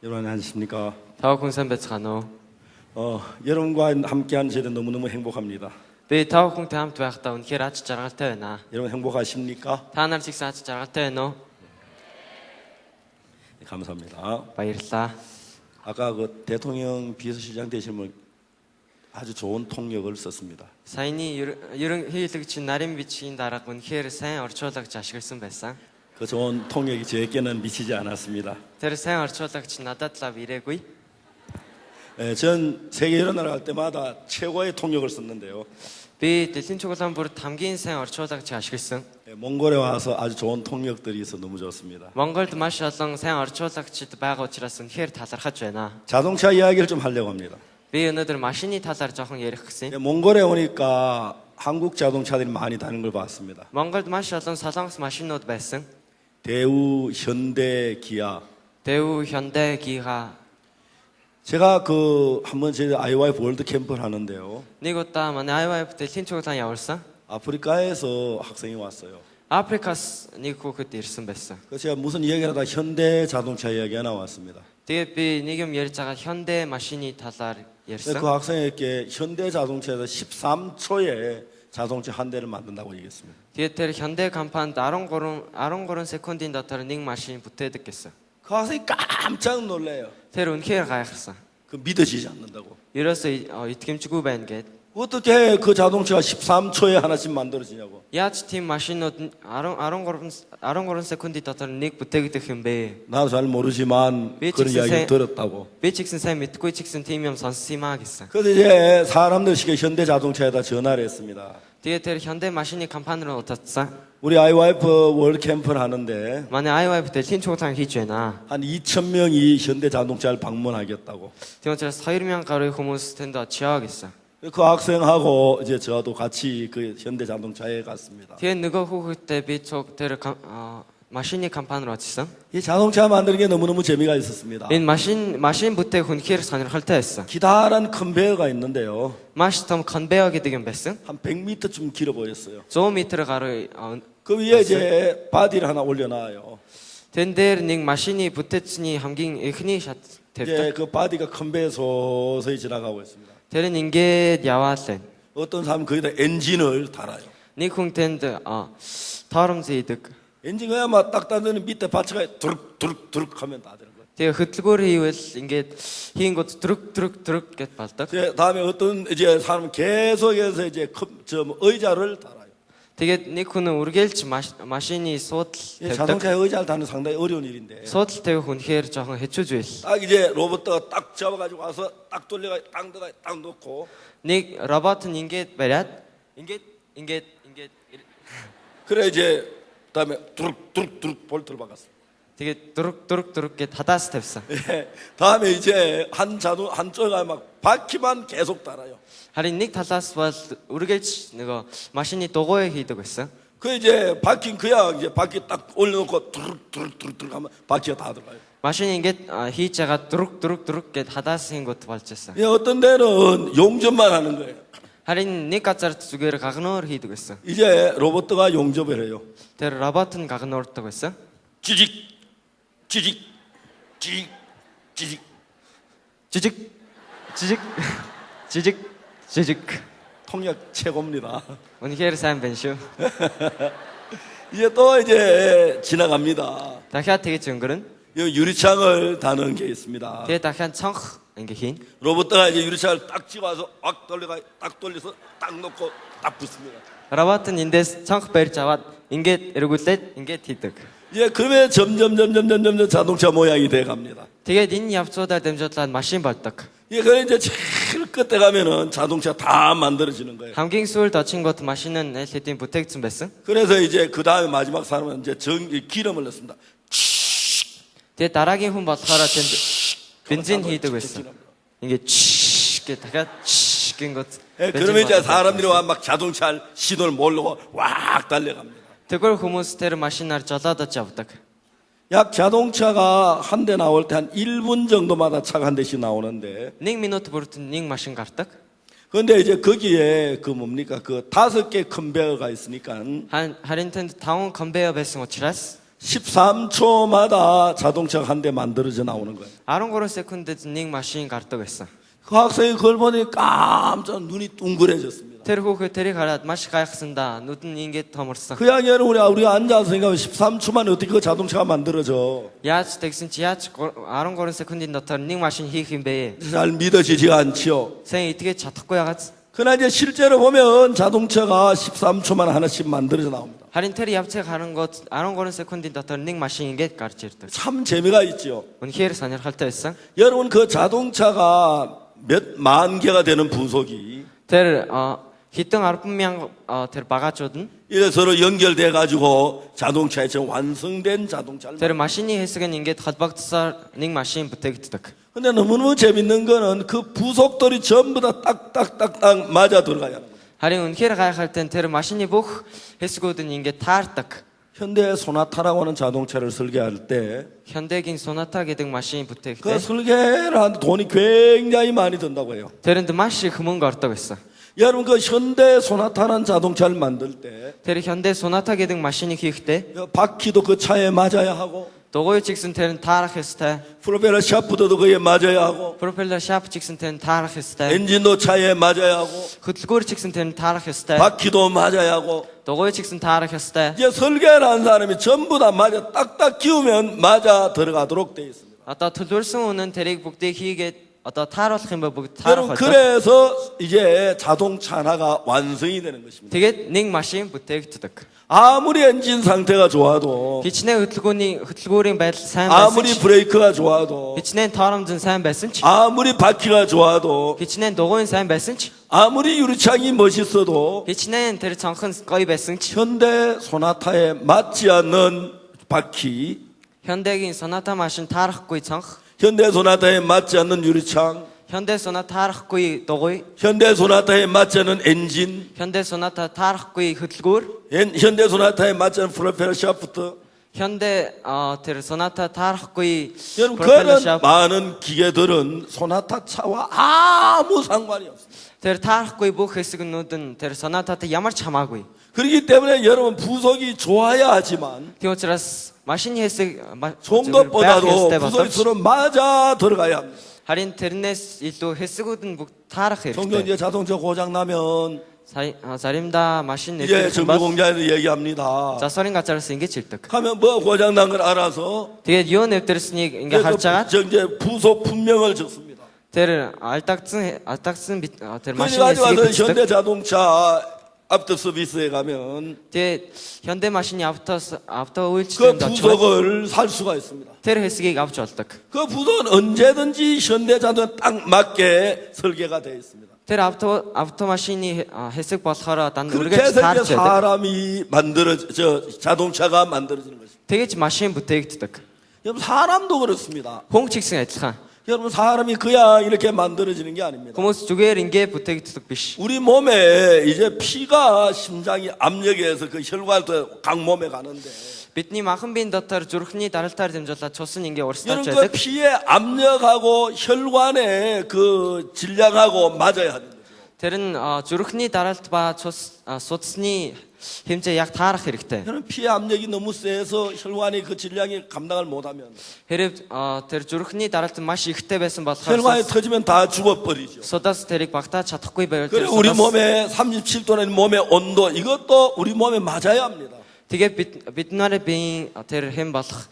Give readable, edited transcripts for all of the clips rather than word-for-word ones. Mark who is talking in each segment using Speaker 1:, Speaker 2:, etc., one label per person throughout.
Speaker 1: 여러분 안녕하십니까?
Speaker 2: Тав хүн сайн байцгаана уу?
Speaker 1: 여러분과 함께하는 저는 너무너무 행복합니다.
Speaker 2: Би тав хүнтэй хамт байхдаа үнэхээр ач жаргалтай байна.
Speaker 1: 여러분 행복하십니까?
Speaker 2: Та нар ч ихсэн ач жаргалтай байна уу?
Speaker 1: 네, 감사합니다.
Speaker 2: Баярлалаа.
Speaker 1: 아까 그 대통령 비서실장 되신 분 아주 좋은 통역을 썼습니다.
Speaker 2: Саяны ерөнхийлөгч нарийн бичгийн дарга үнэхээр сайн орчуулагч ашигласан байсан.
Speaker 1: 그 좋은 통역이 저에게는 미치지 않았습니다.
Speaker 2: Тэр сайн орчуулагч надад лав ирээгүй.
Speaker 1: 전 세계 여러 나라 갈 때마다 최고의 통역을 썼는데요.
Speaker 2: Би дэлхийн чуулган бүрд хамгийн сайн орчуулагч ашигласан.
Speaker 1: 몽골에 와서 아주 좋은 통역들이 있어 너무 좋습니다.
Speaker 2: Монголд маш олон сайн орчуулагчид байгаа учраас үнэхээр талархаж байна.
Speaker 1: 자동차 이야기를 좀 하려고 합니다.
Speaker 2: Би өнөөдөр машины талаар жоохон ярих гэсэн.
Speaker 1: 몽골에 오니까 한국 자동차들이 많이 다니는 걸 봤습니다.
Speaker 2: Монголд маш олон солонгос машинууд байсан.
Speaker 1: 대우, 현대, 기아.
Speaker 2: Дэв, Hyundai, Kia.
Speaker 1: 제가 한번 저희 IYF 월드 캠프를 하는데요.
Speaker 2: Нэг удаа манай IYF дэлхийн чуулган явуулсан.
Speaker 1: 아프리카에서 학생이 왔어요.
Speaker 2: Африкаас нэг хүүхэд ирсэн байсан.
Speaker 1: 그래서 제가 무슨 이야기를 하다 현대 자동차 이야기가 나왔습니다.
Speaker 2: Тэгээд би нэг юм ярьж байгаа Hyundai машины талаар
Speaker 1: 그
Speaker 2: ярьсан.
Speaker 1: 학생에게 현대 자동차에서 13초에 자동차 한 대를 만든다고 얘기했습니다.
Speaker 2: Тэгээд тэр Hyundai компанид 13 секундын дотор нэг машин бүтээдэг гэсэн.
Speaker 1: 그 학생이 깜짝 놀래요.
Speaker 2: Тэр үнэхээр гайхсан.
Speaker 1: 그 믿어지지 않는다고.
Speaker 2: Ерөөсөө итгэмжгүй байна гэд.
Speaker 1: 어떻게 그 자동차가 13초에 하나씩 만들어지냐고.
Speaker 2: Яаж тийм машинууд 13 секундын дотор нэг бүтээгдэх юм бэ?
Speaker 1: 나도 잘 모르지만
Speaker 2: 왜
Speaker 1: 그런
Speaker 2: 직선
Speaker 1: 이야기를
Speaker 2: 세-
Speaker 1: 들었다고.
Speaker 2: Би ч гэсэн сайн мэдгүй ч гэсэн тийм юм сонссон юм аа гэсэн.
Speaker 1: 그래서 이제 사람들 시켜 현대 자동차에다 전화를 했습니다.
Speaker 2: Тэгээд тэр Hyundai машины компани руу удацсан.
Speaker 1: 우리 IYF 월드 캠프를 하는데
Speaker 2: Манай IYF дэлхийн чуулган хийж байна.
Speaker 1: 한 2,000명이 현대 자동차를 방문하겠다고.
Speaker 2: Тийм учраас 2000 гаруй хүмүүс тэнд очио гэсэн.
Speaker 1: 그 학생하고 이제 저도 같이 그 현대 자동차에 갔습니다.
Speaker 2: Тэгээд нөгөө хүүхэдтэй би цуг тэр машины компани руу очсон.
Speaker 1: 이 자동차 만드는 게 너무너무 재미가 있었습니다.
Speaker 2: Энэ машин бүтээх үнэхээр сонирхолтой байсан.
Speaker 1: 기다란 컨베어가 있는데요.
Speaker 2: Маш том конвейер гэдэг юм байсан.
Speaker 1: 한 100m쯤 길어 보였어요.
Speaker 2: 100 м гаруй
Speaker 1: 그 위에 이제 바디를 하나 올려놔요.
Speaker 2: тэн дээр нэг машины бүтээцний хамгийн эхний шат
Speaker 1: 이제
Speaker 2: тавьдаг.
Speaker 1: 그 바디가 컨베어 서서히 지나가고 있습니다.
Speaker 2: Тэр нь ингээд яваал байна.
Speaker 1: 어떤 사람은 거기다 엔진을 달아요.
Speaker 2: Нэг хүн тэнд тоором зээдэг.
Speaker 1: 엔진 그냥 막 딱 닫으면 밑에 바치가 두룩 하면 다 되는 거예요.
Speaker 2: Тэгээ хөдөлгөөр хийвэл ингээд хийнгүүд 드륵 гэд балдаг.
Speaker 1: 이제 다음에 어떤 이제 사람은 계속해서 이제 의자를 달아요.
Speaker 2: Тэгээд нэг хүн үргэлж машины суудал
Speaker 1: 예,
Speaker 2: тавьдаг.
Speaker 1: 자동차에 의자를 다는 상당히 어려운 일인데
Speaker 2: Суудал тавих үнэхээр жоохон хэцүү зүйл.
Speaker 1: 딱 이제 로봇가 딱 잡아가지고 와서 딱 돌려가 딱 넣어가 딱 놓고
Speaker 2: Нэг робот нь ингээд бариад ингээд
Speaker 1: 그래 이제 다음에 두룩 볼트를 박았어.
Speaker 2: тэгээд 드륵 гэд хадаас тавьсан.
Speaker 1: 예, 다음에 이제 한쪽에 막 바퀴만 계속 달아요.
Speaker 2: Харин нэг талаас бол үргэлж нөгөө машины дугуй хийдэг байсан.
Speaker 1: 그 이제 바퀴 그냥 이제 바퀴 딱 올려놓고 두룩 하면 바퀴가 다 들어가요.
Speaker 2: Машин ингээд хийж байгаа 드륵 гэд хадаас хийнгүүт болж байсан.
Speaker 1: 예, 어떤 데는 용접만 하는 거예요.
Speaker 2: Харин нэг газар зүгээр гагнуур хийдэг байсан.
Speaker 1: 이제 로봇가 용접을 해요.
Speaker 2: Тэр робот нь гагнуурдаг байсан.
Speaker 1: 찌직
Speaker 2: 지직
Speaker 1: 통역 최고입니다.
Speaker 2: үнэхээр сайн байна шүү.
Speaker 1: 이제 또 이제 지나갑니다.
Speaker 2: Дахиад тэгж өнгөрнө.
Speaker 1: 이 유리창을 다는 게 있습니다.
Speaker 2: Тэгээд дахиад цонх ингээ хийн.
Speaker 1: 로봇가 이제 유리창을 딱 집어서 막 딱 돌려서 딱 놓고 딱 붙습니다.
Speaker 2: Робот нь эндээс цонх барьж аваад ингээд эргүүлээд ингээд хийдэг.
Speaker 1: 이제 그러면 점점 자동차 모양이 돼 갑니다.
Speaker 2: Тэгээд энэ явцуудаар дамжуулаад машин болдог.
Speaker 1: 예, 그래 이제 제일 끝에 가면은 자동차 다 만들어지는 거예요.
Speaker 2: Хамгийн сүүлд очингууд машин нь аль хэдийн бүтээгдсэн байсан.
Speaker 1: 그래서 이제 그 다음에 마지막 사람은 이제 기름을 넣습니다.
Speaker 2: Тэгээд дараагийн хүн болохоор тэнд бензин хийдэг байсан. Ингээд 게 дахиад гингот.
Speaker 1: 예, 그러면 이제 사람들이 와 막 자동차 시도를 모르고 왁 달려갑니다.
Speaker 2: Тэгвэл хүмүүс тэр машинаар жолоодож явдаг.
Speaker 1: 약 자동차가 한 대 나올 때 한 1분 정도마다 차가 한 대씩 나오는데
Speaker 2: 1 минут бүрд нэг машин гардаг.
Speaker 1: 그런데 이제 거기에 그 뭡니까 그 5개 컨베어가 있으니까
Speaker 2: Харин тэнд 5 конвейер байсан учраас
Speaker 1: 13초마다 자동차가 한 대 만들어져 나오는 거예요.
Speaker 2: 13 секундэд нэг машин гардаг байсан.
Speaker 1: 그 학생이 그걸 보니 깜짝 눈이 둥그레졌습니다.
Speaker 2: Тэр хүүхэд тэрийг хараад маш гайхсан да. нүд нь ингээд томорсон.
Speaker 1: 그 양이는 우리가 앉아서 생각하면 13초 만에 어떻게 그 자동차가 만들어져.
Speaker 2: Яаж тэгсэн чи яаж 13 секундын дотор нэг машин хийх юм бэ?
Speaker 1: 잘 믿어지지가 않지요.
Speaker 2: Сайн итгэж чадахгүй ягааз.
Speaker 1: 그러나 이제 실제로 보면 자동차가 13초만 하나씩 만들어져 나옵니다.
Speaker 2: Харин тэр явцыг харангууд 13 секундын дотор нэг машин ингээд гарч ирдэг.
Speaker 1: 참 재미가 있지요.
Speaker 2: Үнэхээр сонирхолтой байсан.
Speaker 1: 여러분 그 자동차가 몇 만 개가 되는 부속이
Speaker 2: Тэр хэдэн 10,000 тэр багаачууд нь
Speaker 1: 이래 서로 연결돼 가지고 자동차에 지금 완성된 자동차를.
Speaker 2: тэр машины хэсэг нь ингээд холбогдсоор нэг машин бүтээгддэг.
Speaker 1: 근데 너무너무 재밌는 거는 그 부속들이 전부 다 딱딱딱딱 맞아 들어가야 하는 거예요.
Speaker 2: Харин үнэхээр гайхалтай нь тэр машины бүх хэсгүүд нь ингээд таардаг.
Speaker 1: 현대 소나타라고 하는 자동차를 설계할 때 그
Speaker 2: 현대гийн Sonata гэдэг машин бүтээгдээ.
Speaker 1: 설계를 하는데 돈이 굉장히 많이 든다고 해요.
Speaker 2: Тэрэнд маш их мөнгө ордог байсан.
Speaker 1: 여러분 그 현대 소나타라는 자동차를 만들 때
Speaker 2: Тэр Hyundai Sonata гэдэг машиныг хийхдээ
Speaker 1: 바퀴도 그 차에 맞아야 하고
Speaker 2: дугуй ч гэсэн тэр нь таарах ёстой.
Speaker 1: 프로펠러 샤프트도 그에 맞아야 하고
Speaker 2: Propeller shaft ч гэсэн тэр нь таарах ёстой.
Speaker 1: 엔진도 차에 맞아야 하고
Speaker 2: хөдөлгөөр ч гэсэн тэр нь таарах ёстой.
Speaker 1: 바퀴도 맞아야 하고
Speaker 2: дугуй ч гэсэн таарах ёстой.
Speaker 1: 이제 설계를 한 사람이 전부 다 맞아 딱딱 끼우면 맞아 들어가도록 돼 있습니다.
Speaker 2: Одоо төлөвлөсөн үнэн тэрийг бүгдийг хийгээд одоо тааруулах юм ба бүгд таарах
Speaker 1: 여러분
Speaker 2: болдог.
Speaker 1: 그래서 이제 자동차 하나가 완성이 되는 것입니다.
Speaker 2: Тэгээд нэг машин бүтээгддэг.
Speaker 1: 아무리 엔진 상태가 좋아도
Speaker 2: Хичнээн хөдөлгөөрийн байдал сайн
Speaker 1: 아무리
Speaker 2: байсан ч
Speaker 1: 브레이크가 좋아도
Speaker 2: хичнээн торомзон сайн байсан ч
Speaker 1: 아무리 바퀴가 좋아도
Speaker 2: хичнээн дугуйн сайн байсан ч
Speaker 1: 아무리 유리창이 멋있어도
Speaker 2: хичнээн тэр цонхон гоё байсан ч
Speaker 1: 현대 소나타에 맞지 않는 바퀴,
Speaker 2: Hyundai-гийн Sonata машин таарахгүй цонх,
Speaker 1: 현대 소나타에 맞지 않는 유리창,
Speaker 2: Hyundai Sonata таарахгүй дугуй,
Speaker 1: 현대 소나타에 맞지 않는 엔진,
Speaker 2: Hyundai Sonata таарахгүй хөдөлгөөр,
Speaker 1: 현대 소나타에 맞지 않는 프로펠러 샤프트.
Speaker 2: Hyundai тэр Sonata таарахгүй
Speaker 1: 여러분
Speaker 2: propeller
Speaker 1: 그런
Speaker 2: shaft,
Speaker 1: 많은 기계들은 소나타 차와 아무 상관이 없습니다.
Speaker 2: тэр tаарахгүй бүх хэсгнүүд нь тэр Sonata-тай ямар ч хамаагүй.
Speaker 1: 그렇기 때문에 여러분 부속이 좋아야 하지만
Speaker 2: Тийм учраас машины хэсэг
Speaker 1: 좋은
Speaker 2: байх
Speaker 1: 것보다도
Speaker 2: ёстой
Speaker 1: 부속이
Speaker 2: боловч
Speaker 1: 서로 맞아 들어가야 합니다.
Speaker 2: харин тэрнээс илүү хэсгүүд нь бүгд таарах
Speaker 1: 종종
Speaker 2: хэрэгтэй.
Speaker 1: 이제 자동차 고장 나면
Speaker 2: Заримдаа машин
Speaker 1: 이제
Speaker 2: нэвтрүүлсэн бол
Speaker 1: 정비공장에서 얘기합니다.
Speaker 2: засварын газараас ингэж хэлдэг.
Speaker 1: 하면 뭐 고장 난 걸 알아서
Speaker 2: Тэгээд юу нэвтрэлснийг ингээ харж агаад
Speaker 1: 이제 부속 분명을 적습니다.
Speaker 2: тэр алдагдсан тэр машины
Speaker 1: 그래가지고 와서
Speaker 2: хэсгийг
Speaker 1: 현대
Speaker 2: бичдэг.
Speaker 1: 자동차 앞터 서비스에 가면
Speaker 2: Тэгээд Hyundai машины авто
Speaker 1: 그
Speaker 2: үйлчлэнд очоод
Speaker 1: 부속을 살 수가 있습니다.
Speaker 2: тэр хэсгийг авч болдог.
Speaker 1: 그 부속은 언제든지 현대 자동차 딱 맞게 설계가 되어 있습니다.
Speaker 2: Тэр авто машины хэсэг болохоор дан
Speaker 1: 그렇게
Speaker 2: үргэлж
Speaker 1: 해서
Speaker 2: таарч
Speaker 1: 이제
Speaker 2: байдаг.
Speaker 1: 사람이 자동차가 만들어지는 것입니다.
Speaker 2: Тэгэж машин бүтээгддэг.
Speaker 1: 여러분 사람도 그렇습니다.
Speaker 2: Хүн ч гэсэн адилхан.
Speaker 1: 여러분 사람이 그냥 이렇게 만들어지는 게 아닙니다.
Speaker 2: Хүмүүс зүгээр ингээ бүтээгддэг биш.
Speaker 1: 우리 몸에 이제 피가 심장이 압력에서 그 혈관도 각 몸에 가는데
Speaker 2: Бидний махан биеийн дотор зүрхний даралтаар дамжуулаад цус нь ингээ урсдаж
Speaker 1: 여러분 그
Speaker 2: байдаг.
Speaker 1: 피의 압력하고 혈관의 그 질량하고 맞아야 하는 거죠.
Speaker 2: Тэр нь зүрхний даралт ба судасны хэмжээ яг таарах хэрэгтэй.
Speaker 1: 저는 피의 압력이 너무 세서 혈관이 그 질량이 감당을 못하면
Speaker 2: Хэрэг тэр зүрхний даралт маш ихтэй байсан
Speaker 1: 혈관이
Speaker 2: болохоор
Speaker 1: 터지면 다 죽어버리죠.
Speaker 2: судас тэрийг багтааж чадахгүй байвал
Speaker 1: 그래
Speaker 2: тэр
Speaker 1: 우리
Speaker 2: судас
Speaker 1: 몸에 37도라는 몸의 온도 이것도 우리 몸에 맞아야 합니다.
Speaker 2: тэгээд бид нар의 биеийн тэр хэм болох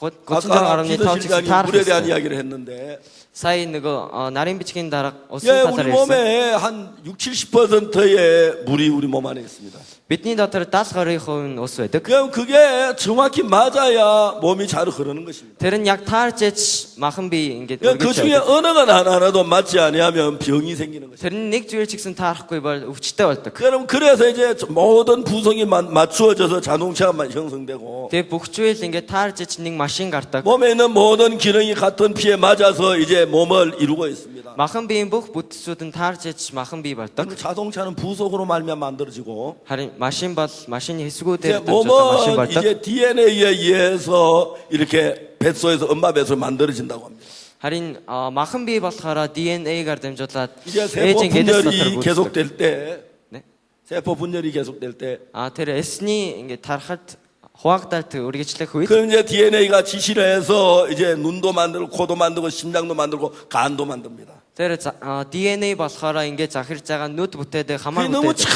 Speaker 1: 아까
Speaker 2: 36.5
Speaker 1: 기도
Speaker 2: ч
Speaker 1: 실장이
Speaker 2: таарах
Speaker 1: 물에 대한
Speaker 2: хэрэгтэй.
Speaker 1: 이야기를 했는데
Speaker 2: Сая нөгөө нарийн бичгийн дарга
Speaker 1: 예,
Speaker 2: усан
Speaker 1: 우리
Speaker 2: талаар ярьсан.
Speaker 1: 몸에 한 60, 70%의 물이 우리 몸 안에 있습니다.
Speaker 2: Бидний дотор 70% нь ус байдаг.
Speaker 1: 그럼 그게 정확히 맞아야 몸이 잘 흐르는 것입니다.
Speaker 2: Тэр нь яг таарч ээж махан бие ингээд
Speaker 1: 그
Speaker 2: үргэлж
Speaker 1: 중에
Speaker 2: байдаг.
Speaker 1: 어느 건 하나라도 맞지 아니하면 병이 생기는 것입니다.
Speaker 2: Тэр нь нэг зүгээр ч гэсэн таарахгүй бол өвчтэй болдог.
Speaker 1: 여러분 그래서 이제 모든 부속이 맞추어져서 자동차가 형성되고
Speaker 2: Тэгээ бүх зүйл ингээд таарч ээж нэг машин гардаг.
Speaker 1: 몸에 있는 모든 기능이 같은 피에 맞아서 이제 몸을 이루고 있습니다.
Speaker 2: Махан биеийн бүх бүтцүүд нь таарч ээж махан бие болдог.
Speaker 1: 자동차는 부속으로 말미암아 만들어지고
Speaker 2: Харин машин бол машины
Speaker 1: 이제
Speaker 2: хэсгүүдээр дамжуулан машин
Speaker 1: 몸은
Speaker 2: болдог.
Speaker 1: 이제 DNA에 의해서 이렇게 뱃속에서 엄마 뱃속에 만들어진다고 합니다.
Speaker 2: Харин махан бие болохоор DNA-гаар дамжуулаад
Speaker 1: 이제 세포
Speaker 2: ээжийн гэдэс дотор
Speaker 1: 분열이
Speaker 2: гүйцэтгэдэг.
Speaker 1: 계속될 때
Speaker 2: 네.
Speaker 1: 세포 분열이 계속될 때
Speaker 2: Тэр эсний ингээд тархалт Хуваагдалт үргэлжлэх үед
Speaker 1: 그럼 이제 DNA가 지시를 해서 이제 눈도 만들고 코도 만들고 심장도 만들고 간도 만듭니다.
Speaker 2: тэр DNA болохоор ингээд захирж байгаа нүд бүтээдэг, хамаар
Speaker 1: 그게 너무
Speaker 2: бүтээдэг.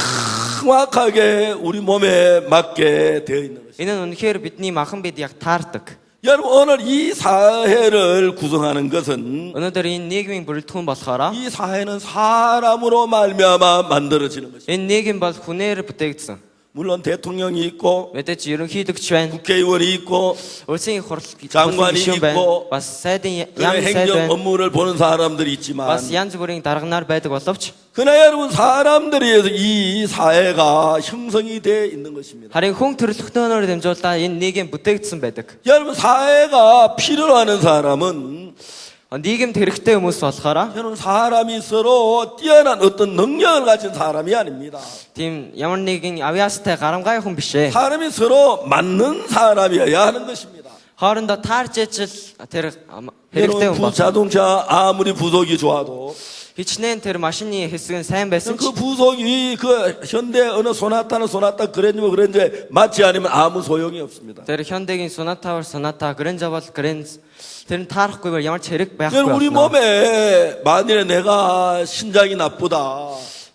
Speaker 1: 정확하게 우리 몸에 맞게 되어 있는 것입니다.
Speaker 2: Энэ нь үнэхээр бидний махан бид яг таардаг.
Speaker 1: 여러분 오늘 이 사회를 구성하는 것은
Speaker 2: Өнөөдөр энэ нийгмийн бүрэлдэхүүн болохоор
Speaker 1: 이 사회는 사람으로 말미암아 만들어지는 것입니다.
Speaker 2: энэ нийгэм бол хүнээр бүтээгдсэн.
Speaker 1: 물론 대통령이 있고
Speaker 2: Мэдээж ерөнхийлөгч байна.
Speaker 1: 국회의원이 있고
Speaker 2: Улсын их хурл
Speaker 1: 장관이
Speaker 2: гишүүн байна.
Speaker 1: 있고
Speaker 2: Бас сайдын
Speaker 1: 그런
Speaker 2: яам сайд
Speaker 1: 행정
Speaker 2: байна.
Speaker 1: 업무를 보는 사람들이 있지만
Speaker 2: Бас янз бүрийн дарганаар байдаг боловч
Speaker 1: 그러나 여러분 사람들에 의해서 이 사회가 형성이 되어 있는 것입니다.
Speaker 2: харин хүн төрөлхтөнөөр дамжуулаад энэ нийгэм бүтээгдсэн байдаг.
Speaker 1: 여러분 사회가 필요로 하는 사람은
Speaker 2: Нийгэмд хэрэгтэй хүмүүс болохоор
Speaker 1: 여러분 사람이 서로 뛰어난 어떤 능력을 가진 사람이 아닙니다.
Speaker 2: тийм ямар нэгэн авьяастай гарамгай хүн биш ээ.
Speaker 1: 사람이 서로 맞는 사람이어야 하는 것입니다.
Speaker 2: Хоорондоо таарч ижил тэр хэрэгтэй
Speaker 1: 여러분
Speaker 2: хүн
Speaker 1: 그
Speaker 2: бол
Speaker 1: 자동차 아무리 부속이 좋아도
Speaker 2: хичнээн тэр машины хэсэг нь сайн байсан
Speaker 1: 그
Speaker 2: ч
Speaker 1: 부속이 그 현대 어느 소나타는 소나타 그랜저 맞지 않으면 아무 소용이 없습니다.
Speaker 2: тэр Hyundai-гийн Sonata, Grange бол Grange тэр нь таарахгүйгээр ямар ч хэрэг
Speaker 1: 여러분 우리
Speaker 2: байхгүй болно.
Speaker 1: 몸에 만일에 내가 신장이 나쁘다.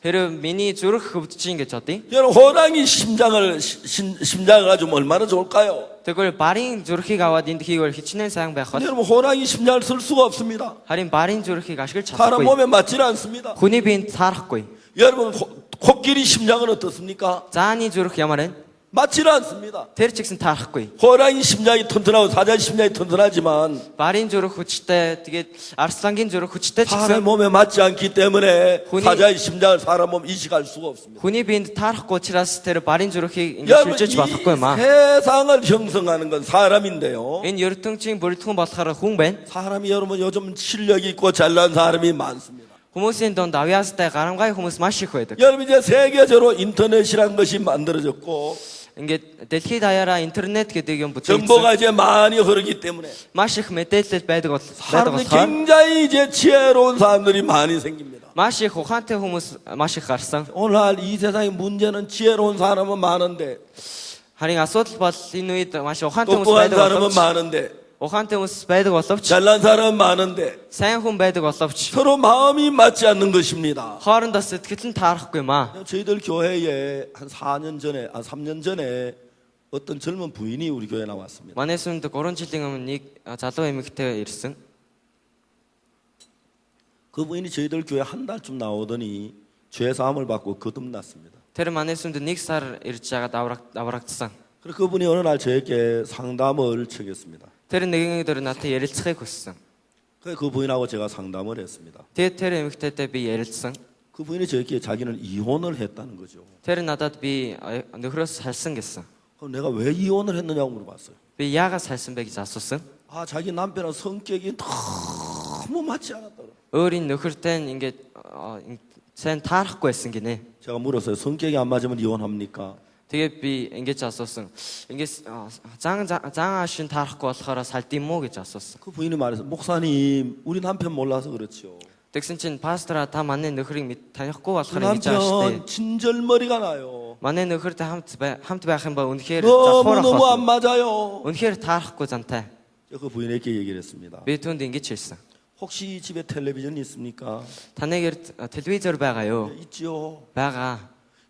Speaker 2: Хэрэг миний зүрх хөвдөж гэж бодъё.
Speaker 1: 여러분 호랑이 심장을 가지면 얼마나 좋을까요?
Speaker 2: Тэгвэл барын зүрхийг аваад энд хийвэл хичнээн сайн байх бол
Speaker 1: 여러분 호랑이 심장을 쓸 수가 없습니다.
Speaker 2: харин барын зүрхийг ашиглаж
Speaker 1: 사람
Speaker 2: чадахгүй.
Speaker 1: 몸에 맞지는 않습니다.
Speaker 2: Хүний биед таарахгүй.
Speaker 1: 여러분 코끼리 심장은 어떻습니까?
Speaker 2: Зааны зүрх ямар вэ?
Speaker 1: 맞지는 않습니다.
Speaker 2: Тэр ч гэсэн таарахгүй.
Speaker 1: 호랑이 심장이 튼튼하고 사자 심장이 튼튼하지만
Speaker 2: Барын зүрх хүчтэй, тэгээд арслангийн зүрх хүчтэй ч
Speaker 1: 사람
Speaker 2: гэсэн
Speaker 1: 몸에 맞지 않기 때문에
Speaker 2: 혼이-
Speaker 1: 사자의 심장을 사람 몸 이식할 수가 없습니다.
Speaker 2: хүний биед таарахгүй учраас тэр барын зүрхийг ингэж
Speaker 1: 여러분
Speaker 2: шилжиж болохгүй юм аа.
Speaker 1: 이 세상을 형성하는 건 사람인데요.
Speaker 2: Энэ ертөнцийн бүрэлдэхүүн болохоор хүн байна.
Speaker 1: 사람이 여러분 요즘 실력이 있고 잘난 사람이 많습니다.
Speaker 2: Хүмүүсийн донд авьяастай гарамгай хүмүүс маш их байдаг.
Speaker 1: 여러분 이제 세계적으로 인터넷이란 것이 만들어졌고
Speaker 2: Ингээд дэлхийд даяараа интернет гэдэг юм бүтээгдсэн.
Speaker 1: 정보가 이제 많이 흐르기 때문에
Speaker 2: Маш их мэдээлэл байдаг
Speaker 1: 사람들이
Speaker 2: болохоор
Speaker 1: 굉장히 이제 지혜로운 사람들이 많이 생깁니다.
Speaker 2: маш их ухаантай хүмүүс маш их гарсан.
Speaker 1: 오늘날 이 세상의 문제는 지혜로운 사람은 많은데
Speaker 2: Харин асуудал бол энэ үед маш ухаантай хүмүүс
Speaker 1: 똑똑한
Speaker 2: байдаг
Speaker 1: 사람은
Speaker 2: боловч
Speaker 1: 많은데
Speaker 2: ухаантай хүмүүс байдаг боловч
Speaker 1: 잘난 사람은 많은데
Speaker 2: сайн хүн байдаг боловч
Speaker 1: 서로 마음이 맞지 않는 것입니다.
Speaker 2: хоорондоо сэтгэл нь таарахгүй юм аа.
Speaker 1: 저희들 교회에 한 3년 전에 어떤 젊은 부인이 우리 교회에 나왔습니다.
Speaker 2: Манай сүмд 3 жилийн өмнө нэг залуу эмэгтэй ирсэн.
Speaker 1: 그 부인이 저희들 교회 한 달쯤 나오더니 죄 사함을 받고 거듭났습니다.
Speaker 2: Тэр манай сүмд 1 сар ирж байгаад аврагдсан.
Speaker 1: 그래서 그분이 어느 날 저에게 상담을 청했습니다.
Speaker 2: Тэр нэгэн өдөр надад ярилцахыг хүссэн.
Speaker 1: 그래서 그 부인하고 제가 상담을 했습니다.
Speaker 2: Тэгээд тэр эмэгтэйтэй би ярилцсан.
Speaker 1: 그 부인이 저에게 자기는 이혼을 했다는 거죠.
Speaker 2: Тэр надад би нөхрөөс 살сан гэсэн.
Speaker 1: 그럼 내가 왜 이혼을 했느냐고 물어봤어요.
Speaker 2: Би яагаад 살сан бэ гэж асуусан.
Speaker 1: 아, 자기 남편은 성격이 너무 맞지 않았다고.
Speaker 2: Өөрийн нөхөртэй ингээд сайн таарахгүй байсан гинэ.
Speaker 1: 제가 물었어요. 성격이 안 맞으면 이혼합니까?
Speaker 2: Тэгээд би ингэж асуусан. Ингээс зан аашин таарахгүй болохоор салд юм уу гэж асуусан.
Speaker 1: 그 부인이 말했어요. 목사님, 우리 남편 몰라서 그렇죠.
Speaker 2: Тэгсэн чинь пастораа та манай нөхрийг танихгүй
Speaker 1: 그
Speaker 2: болохоор ингэж байгаа шүү
Speaker 1: 남편
Speaker 2: дээ.
Speaker 1: 진절머리가 나요.
Speaker 2: Манай нөхөртэй хамт байх юм ба үнэхээр
Speaker 1: 너무너무
Speaker 2: завхаар
Speaker 1: 안 맞아요.
Speaker 2: үнэхээр таарахгүй зантай.
Speaker 1: 그 부인에게 얘기를 했습니다.
Speaker 2: Би түүнд ингэж хэлсэн.
Speaker 1: 혹시 집에 텔레비전 있습니까?
Speaker 2: Танайгээр телевизор байгаа юу?
Speaker 1: 네, 있죠.
Speaker 2: байгаа.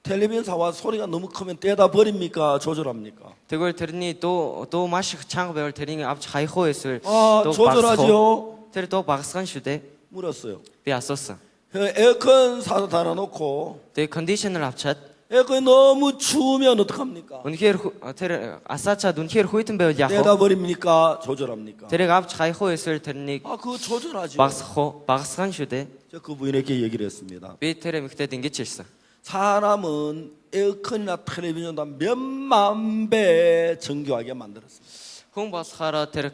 Speaker 1: 텔레비전 사와 소리가 너무 크면 떼다 버립니까? 조절합니까?
Speaker 2: Тэгвэл тэрний дуу маш их чанга байвал тэрийг авч хаях уу эсвэл
Speaker 1: 아,
Speaker 2: дуу багасгах уу?
Speaker 1: 조절하죠.
Speaker 2: Тэр дуу багасгах шүү дээ.
Speaker 1: 물었어요.
Speaker 2: Би асуусан.
Speaker 1: 에어컨 사서 달아놓고
Speaker 2: Тэгээ кондишнер авчаад
Speaker 1: 에어컨이 너무 추우면 어떡합니까?
Speaker 2: үнэхээр тэр асаачаад үнэхээр хүйтэн байвал яах вэ?
Speaker 1: 떼다 버립니까? 조절합니까?
Speaker 2: Тэрийг авч хаях уу эсвэл тэрнийг
Speaker 1: 아, 그거 조절하죠.
Speaker 2: багасгах уу? Багасгах шүү дээ.
Speaker 1: 제가 그 부인에게 얘기를 했습니다.
Speaker 2: Би тэр эмэгтэйд ингэж хэлсэн.
Speaker 1: 사람은 에어컨이나 텔레비전보다 몇만 배 정교하게 만들었습니다.
Speaker 2: Хүн болохоор тэр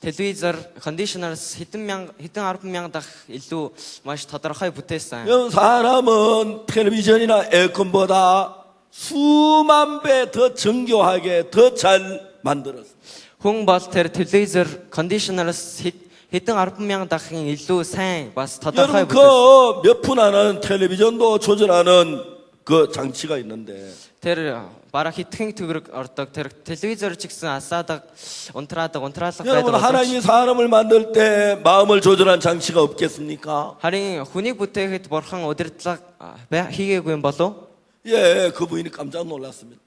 Speaker 2: телевизор кондишнераас хэдэн 10,000 дахь илүү маш тодорхой бүтээсэн.
Speaker 1: 여러분, 사람은 텔레비전이나 에어컨보다 수만 배 더 정교하게 더 잘 만들었습니다.
Speaker 2: Хүн бол тэр телевизор кондишнераас хэдэн 10,000 дахин илүү сайн бас тодорхой
Speaker 1: 여러분,
Speaker 2: бүтээсэн.
Speaker 1: 그 몇 분 하는 텔레비전도 조절하는 그 장치가 있는데
Speaker 2: Тэр бараг хитгэн төгрөг ордог. Тэр телевизээр ч гэсэн асаадаг, унтраадаг, унтраалга
Speaker 1: 여러분
Speaker 2: байдаг.
Speaker 1: 하나님이 사람을 만들 때 마음을 조절한 장치가 없겠습니까?
Speaker 2: Харин хүнийг бүтээхэд бурхан удирдлага хийгээгүй юм болов?
Speaker 1: 예, 그 부인이 깜짝 놀랐습니다.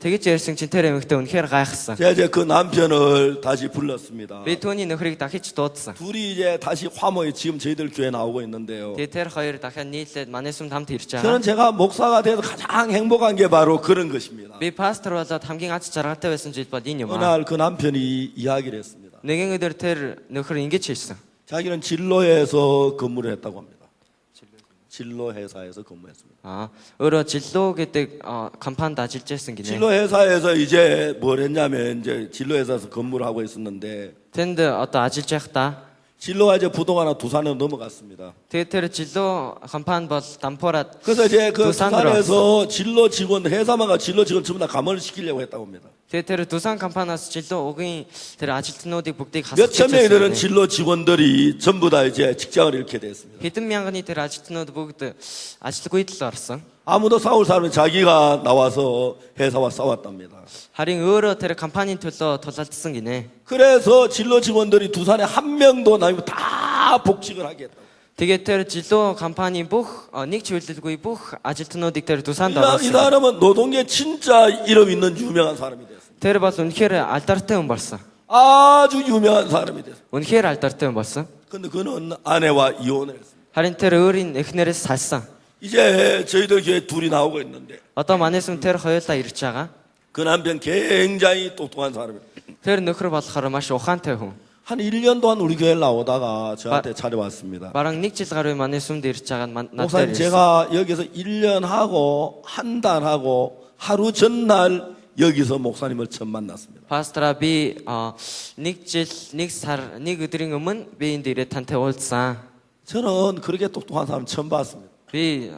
Speaker 2: Тэгэж ярьсан чинь тэр эмэгтэй үнэхээр гайхсан.
Speaker 1: 제가 이제 그 남편을 다시 불렀습니다.
Speaker 2: Би түүний нөхрийг дахиж дуудсан.
Speaker 1: 둘이 이제 다시 화모에 지금 저희들 교회 나오고 있는데요.
Speaker 2: Тэгээ тэр хоёр дахиад нийлээд манай сүмд хамт ирж байгаа.
Speaker 1: 저는 제가 목사가 돼서 가장 행복한 게 바로 그런 것입니다.
Speaker 2: Би пастор болоод хамгийн аз жаргалтай байсан жил бол энэ юм
Speaker 1: 어느
Speaker 2: аа.
Speaker 1: 날 그 남편이 이야기를 했습니다.
Speaker 2: Нэгэн өдөр тэр нөхөр ингэж хэлсэн.
Speaker 1: 자기는 진로에서 근무를 했다고 합니다. 진로 회사에서 근무했습니다.
Speaker 2: Өөрөө 진로 гэдэг компанид ажиллаж байсан гинэ.
Speaker 1: 진로 회사에서 이제 뭘 했냐면 이제 진로 회사에서 근무를 하고 있었는데
Speaker 2: Тэнд одоо ажиллаж байхдаа
Speaker 1: 진로가 이제 부동산으로 두산으로 넘어갔습니다.
Speaker 2: тэгээ тэр 진로 компани бол дампуураад
Speaker 1: 그래서 이제 그
Speaker 2: 두산으로
Speaker 1: 두산에서 진로 직원 회사마가 진로 직원 전부 다 감원을 시키려고 했다고 합니다.
Speaker 2: тэгээ тэр 두산 компаниас 진로 угийн тэр 아지트нуудыг бүгдийг
Speaker 1: 몇천 명이 되는
Speaker 2: хасчихсан.
Speaker 1: 진로 직원들이 전부 다 이제 직장을 잃게 됐습니다.
Speaker 2: Хэдэн мянганы тэр 아지트нууд бүгд ажилгүйд л орсон.
Speaker 1: 아무도 싸울 사람이 자기가 나와서 회사와 싸웠답니다.
Speaker 2: Харин өөрөө тэр компанийн төлөө тулалдсан гинэ.
Speaker 1: 그래서 진로 직원들이 두산에 한 명도 남기고 다 복직을 하게 했다.
Speaker 2: Тэгээд тэр 진로 компани бүх нэг чиглэлгүй бүх ажилтнуудыг тэр 두산д
Speaker 1: 이
Speaker 2: оруулсан.
Speaker 1: 사람은 노동계 진짜 이름 있는 유명한 사람이 됐습니다.
Speaker 2: Тэр бол үнэхээр алдартай хүн болсон.
Speaker 1: 아주 유명한 사람이 됐어요.
Speaker 2: Үнэхээр алдартай хүн болсон.
Speaker 1: 근데 그는 아내와 이혼을 했습니다.
Speaker 2: Харин тэр өөрийн эхнэрээс салсан.
Speaker 1: 이제 저희들 교회 둘이 나오고 있는데
Speaker 2: Одоо манай сүм тэр хоёулаа ирж байгаа.
Speaker 1: 그 남편 굉장히 똑똑한 사람이에요.
Speaker 2: Тэр нөхөр болохоор маш ухаантай хүн.
Speaker 1: 한 1년 동안 우리 교회에 나오다가 저한테 찾아왔습니다.
Speaker 2: Бараг нэг жил гаруй манай сүмд ирж байгаа нь надад
Speaker 1: 목사님
Speaker 2: ирсэн.
Speaker 1: 제가 여기서 1년 하고 한 달 하고 하루 전날 여기서 목사님을 처음 만났습니다.
Speaker 2: Пастора би нэг жил, нэг сар, нэг өдрийн өмнө би энд ирээд тантай уулзсан.
Speaker 1: 저는 그렇게 똑똑한 사람 처음 봤습니다.
Speaker 2: Би